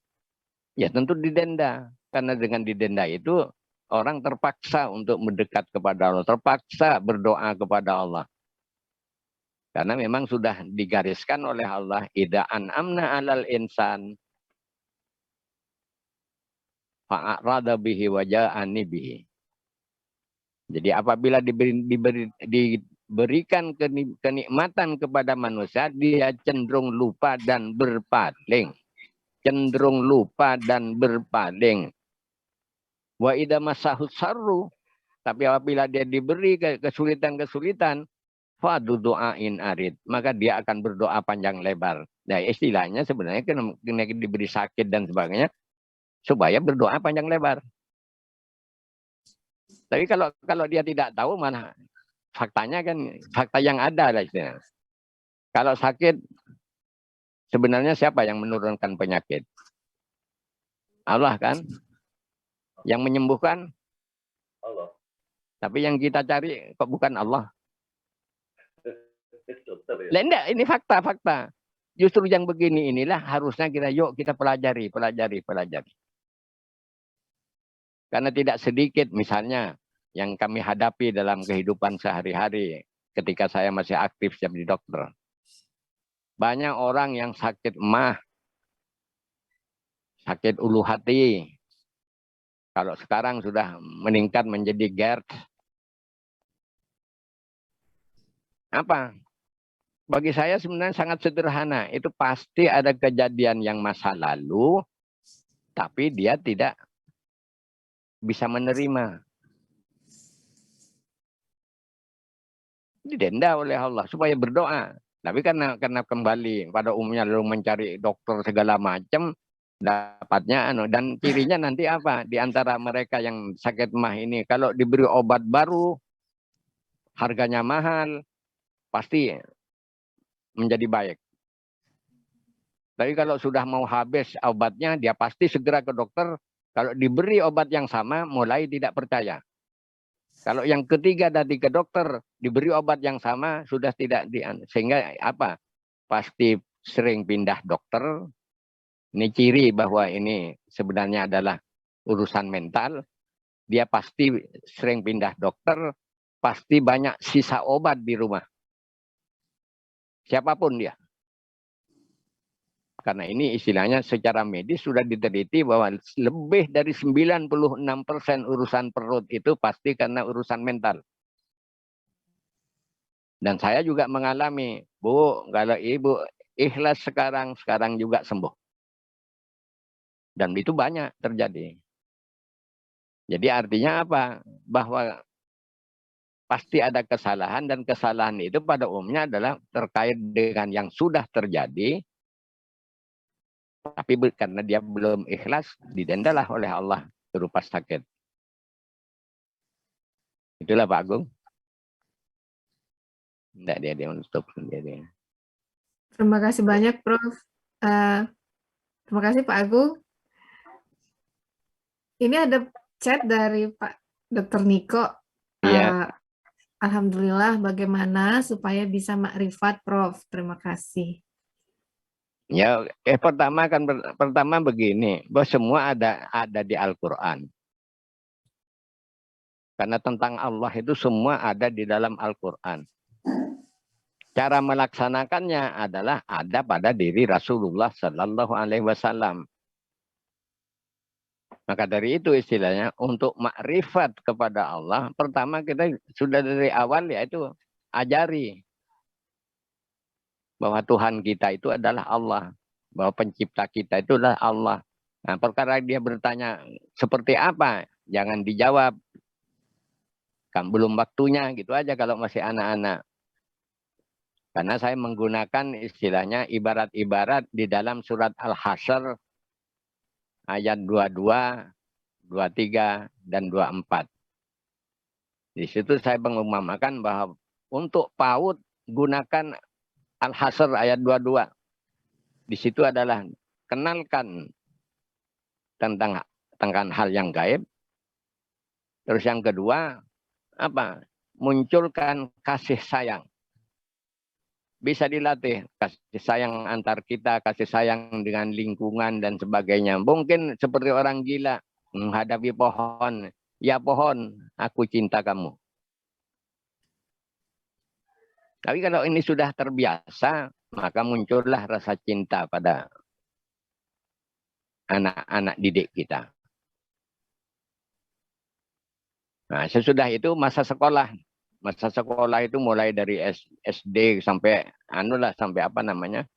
Ya tentu didenda. Karena dengan didenda itu, orang terpaksa untuk mendekat kepada Allah, terpaksa berdoa kepada Allah. Karena memang sudah digariskan oleh Allah, idza an'amna 'alal insan fa'arada bihi wa ja'ani bihi. Jadi apabila diberikan kenikmatan kepada manusia, dia cenderung lupa dan berpaling. Cenderung lupa dan berpaling. Wa idza massahu sarru, tapi apabila dia diberi kesulitan-kesulitan, fa du'ain arid, maka dia akan berdoa panjang lebar. Nah, istilahnya sebenarnya kena diberi sakit dan sebagainya supaya berdoa panjang lebar. Tapi kalau dia tidak tahu, mana faktanya kan fakta yang ada lah istilahnya. Kalau sakit, sebenarnya siapa yang menurunkan penyakit? Allah kan? Yang menyembuhkan Allah. Tapi yang kita cari kok bukan Allah. Dokter ya. Lah enggak, ini fakta-fakta. Justru yang begini inilah harusnya kita pelajari. Karena tidak sedikit misalnya yang kami hadapi dalam kehidupan sehari-hari ketika saya masih aktif jadi dokter. Banyak orang yang sakit emah, sakit ulu hati. Kalau sekarang sudah meningkat menjadi GERD. Apa? Bagi saya sebenarnya sangat sederhana. Itu pasti ada kejadian yang masa lalu, tapi dia tidak bisa menerima. Didenda oleh Allah supaya berdoa. Tapi karena kembali pada umumnya lalu mencari dokter segala macam, dapatnya dan cirinya nanti apa? Di antara mereka yang sakit mah ini, kalau diberi obat baru, harganya mahal, pasti menjadi baik. Tapi kalau sudah mau habis obatnya, dia pasti segera ke dokter. Kalau diberi obat yang sama, mulai tidak percaya. Kalau yang ketiga tadi ke dokter, diberi obat yang sama, sudah tidak sehingga apa? Pasti sering pindah dokter. Ini ciri bahwa ini sebenarnya adalah urusan mental. Dia pasti sering pindah dokter, pasti banyak sisa obat di rumah. Siapapun dia. Karena ini istilahnya secara medis sudah diteliti bahwa lebih dari 96% urusan perut itu pasti karena urusan mental. Dan saya juga mengalami, Bu, kalau Ibu ikhlas sekarang juga sembuh. Dan itu banyak terjadi. Jadi artinya apa? Bahwa pasti ada kesalahan dan kesalahan itu pada umumnya adalah terkait dengan yang sudah terjadi. Tapi karena dia belum ikhlas, didendalah oleh Allah berupa sakit. Itulah Pak Agung. Enggak, dia menutup sendiri. Terima kasih banyak, Prof. Terima kasih, Pak Agung. Ini ada chat dari Pak Dr. Niko. Iya. Alhamdulillah, bagaimana supaya bisa makrifat, Prof? Terima kasih. Ya, pertama begini, bahwa semua ada di Al-Qur'an. Karena tentang Allah itu semua ada di dalam Al-Qur'an. Cara melaksanakannya adalah ada pada diri Rasulullah Sallallahu Alaihi Wasallam. Maka dari itu istilahnya untuk makrifat kepada Allah, pertama kita sudah dari awal yaitu ajari bahwa Tuhan kita itu adalah Allah, bahwa pencipta kita itu adalah Allah. Nah, perkara dia bertanya seperti apa, jangan dijawab kan belum waktunya gitu aja kalau masih anak-anak. Karena saya menggunakan istilahnya ibarat-ibarat di dalam surat Al-Hasyr ayat 22, 23, dan 24. Di situ saya mengumpamakan bahwa untuk PAUD gunakan Al-Hasyr ayat 22. Di situ adalah kenalkan tentang hal yang gaib. Terus yang kedua, apa? Munculkan kasih sayang. Bisa dilatih kasih sayang antar kita, kasih sayang dengan lingkungan dan sebagainya. Mungkin seperti orang gila menghadapi pohon. Ya pohon, aku cinta kamu. Tapi kalau ini sudah terbiasa, maka muncullah rasa cinta pada anak-anak didik kita. Nah, sesudah itu masa sekolah. Masa sekolah itu mulai dari SD sampai sampai apa namanya?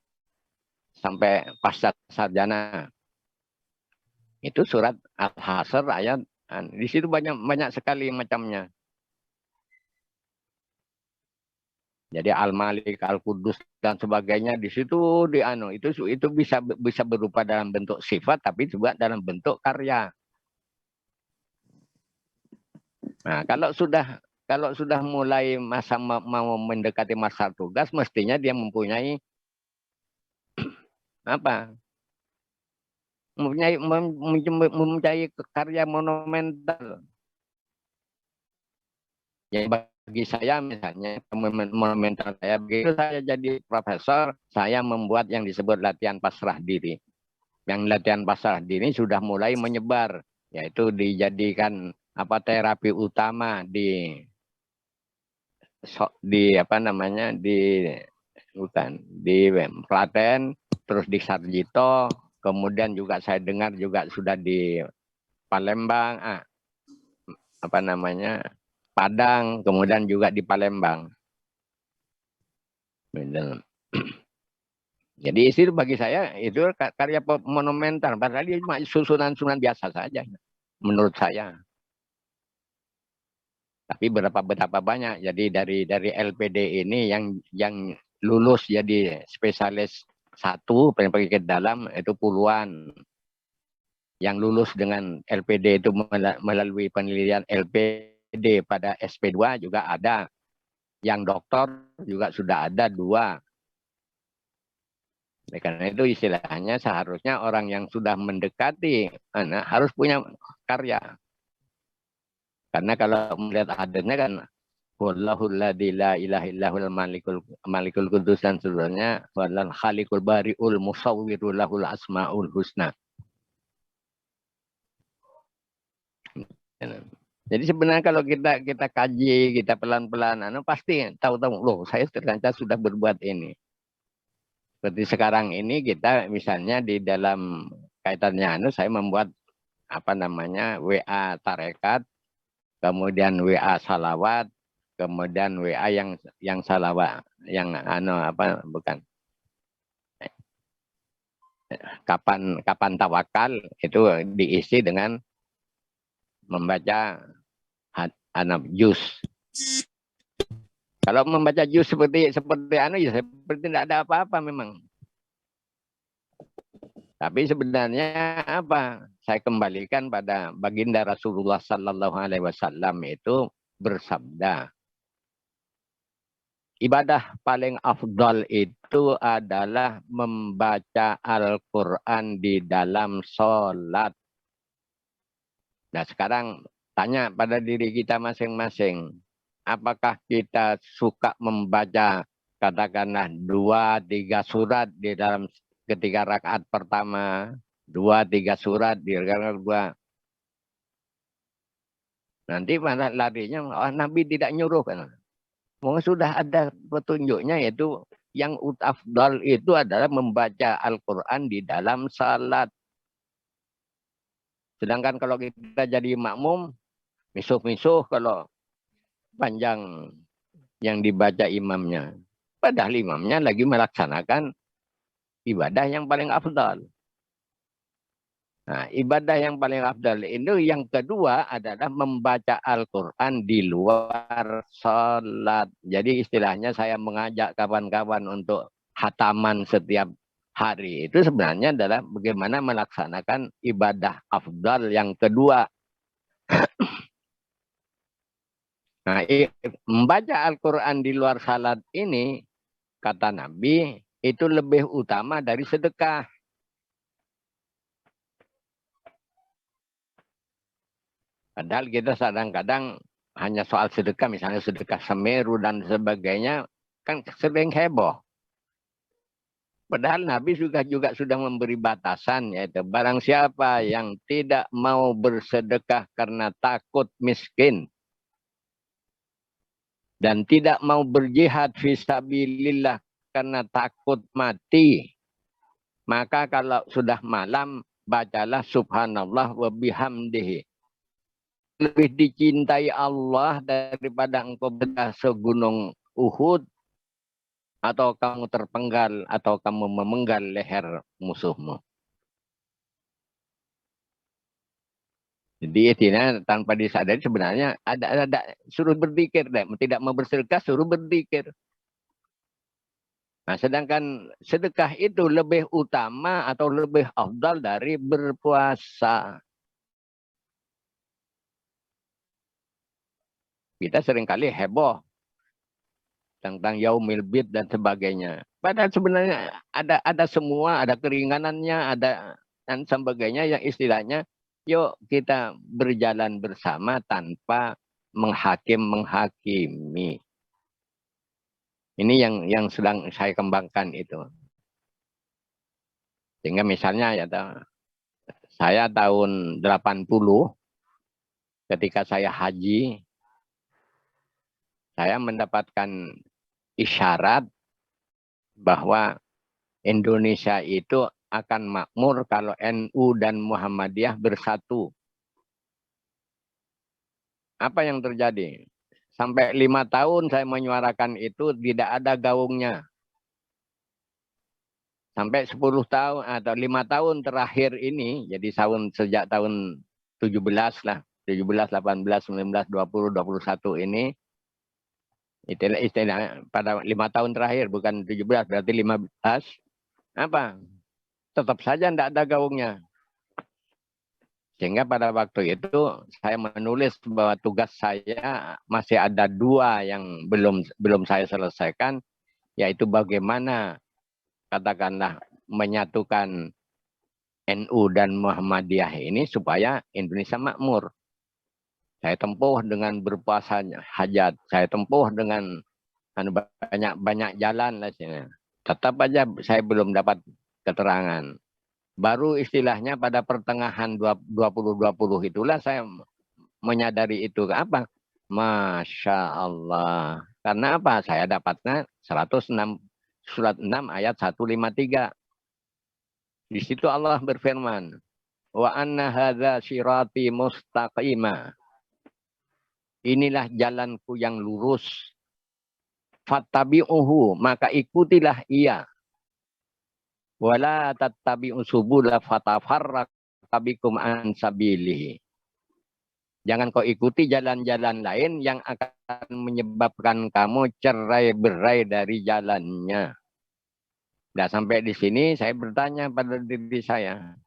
Sampai pasca sarjana. Itu surat Al-Hasyr ayat di situ banyak sekali macamnya. Jadi Al-Malik, Al-Qudus dan sebagainya di situ itu bisa berupa dalam bentuk sifat tapi juga dalam bentuk karya. Nah, kalau sudah mulai masa mau mendekati masa tugas, mestinya dia mempunyai apa? Mempunyai karya monumental. Ya, bagi saya misalnya monumental saya begitu saya jadi profesor, saya membuat yang disebut latihan pasrah diri. Yang latihan pasrah diri sudah mulai menyebar, yaitu dijadikan terapi utama di Klaten, terus di Sarjito, kemudian juga saya dengar juga sudah di Palembang, Padang, kemudian juga di Palembang. Jadi itu bagi saya itu karya monumental, padahal dia cuma susunan-susunan biasa saja menurut saya. Tapi betapa banyak. Jadi dari LPD ini yang lulus jadi spesialis 1 penyakit dalam itu puluhan. Yang lulus dengan LPD itu melalui penelitian LPD pada SP2 juga ada. Yang doktor juga sudah ada 2. Karena itu istilahnya seharusnya orang yang sudah mendekati harus punya karya. Karena kalau melihat adanya kan wallahul ladzi la ilaha illahul malikul qudus dan seterusnya wallal khaliqul bariul musawwirul lahul asmaul husna. Jadi sebenarnya kalau kita kaji, kita pelan-pelan pasti tahu-tahu loh saya ternyata sudah berbuat ini. Seperti sekarang ini kita misalnya di dalam kaitannya saya membuat WA tarekat, kemudian WA salawat, kemudian WA yang salawat, yang kapan tawakal itu diisi dengan membaca juz. Kalau membaca juz seperti ya seperti tidak ada apa-apa memang. Tapi sebenarnya saya kembalikan pada baginda Rasulullah Sallallahu Alaihi Wasallam itu bersabda, ibadah paling afdal itu adalah membaca Al-Quran di dalam sholat. Nah sekarang tanya pada diri kita masing-masing, apakah kita suka membaca katakanlah 2-3 surat di dalam ketika rakaat pertama, 2-3 surat di rakaat kedua. Nanti mana larinya, Nabi tidak nyuruh kan. Sudah ada petunjuknya yaitu yang afdal itu adalah membaca Al-Quran di dalam salat. Sedangkan kalau kita jadi makmum, misuh-misuh kalau panjang yang dibaca imamnya. Padahal imamnya lagi melaksanakan ibadah yang paling afdal. Nah, ibadah yang paling afdal itu yang kedua adalah membaca Al-Quran di luar sholat. Jadi istilahnya saya mengajak kawan-kawan untuk khataman setiap hari. Itu sebenarnya adalah bagaimana melaksanakan ibadah afdal yang kedua. Nah, membaca Al-Quran di luar salat ini, kata Nabi, itu lebih utama dari sedekah. Padahal kita kadang-kadang hanya soal sedekah, misalnya sedekah Semeru dan sebagainya, kan sering heboh. Padahal Nabi juga sudah memberi batasan, yaitu barang siapa yang tidak mau bersedekah karena takut miskin, dan tidak mau berjihad fisabilillah karena takut mati, maka kalau sudah malam, bacalah subhanallah wa bihamdihi. Lebih dicintai Allah daripada engkau bedah segunung Uhud, atau kamu terpenggal, atau kamu memenggal leher musuhmu. Jadi intinya tanpa disadari sebenarnya ada suruh berzikir, tidak mau bersedekah suruh berzikir. Nah, sedangkan sedekah itu lebih utama atau lebih afdal dari berpuasa. Kita seringkali heboh tentang yaumil bid dan sebagainya. Padahal sebenarnya ada semua, ada keringanannya, ada dan sebagainya yang istilahnya, yuk kita berjalan bersama tanpa menghakimi. Ini yang sedang saya kembangkan itu. Sehingga misalnya ya saya tahun 80 ketika saya haji, saya mendapatkan isyarat bahwa Indonesia itu akan makmur kalau NU dan Muhammadiyah bersatu. Apa yang terjadi? Sampai 5 tahun saya menyuarakan itu tidak ada gaungnya. Sampai 10 tahun atau 5 tahun terakhir ini, jadi sejak tahun 17 lah, 17, 18, 19, 20, 21 ini, istilah pada 5 tahun terakhir, bukan 17, berarti 15, apa? Tetap saja tidak ada gaungnya. Sehingga pada waktu itu saya menulis bahwa tugas saya masih ada 2 yang belum saya selesaikan, yaitu bagaimana katakanlah menyatukan NU dan Muhammadiyah ini supaya Indonesia makmur. Saya tempuh dengan berpuasa hajat, saya tempuh dengan banyak jalan lah sini. Tetap aja saya belum dapat keterangan. Baru istilahnya pada pertengahan 2020 itulah saya menyadari itu. Apa? Masya Allah. Karena apa? Saya dapatnya 106, surat 6 ayat 153. Di situ Allah berfirman, wa anna hadza sirati mustaqima. Inilah jalanku yang lurus. Fattabi'uhu, maka ikutilah ia. Wala tattabi'u subula fatafarraqu bikum an sabilihi. Jangan kau ikuti jalan-jalan lain yang akan menyebabkan kamu cerai-berai dari jalannya. Nah, sampai di sini saya bertanya pada diri saya,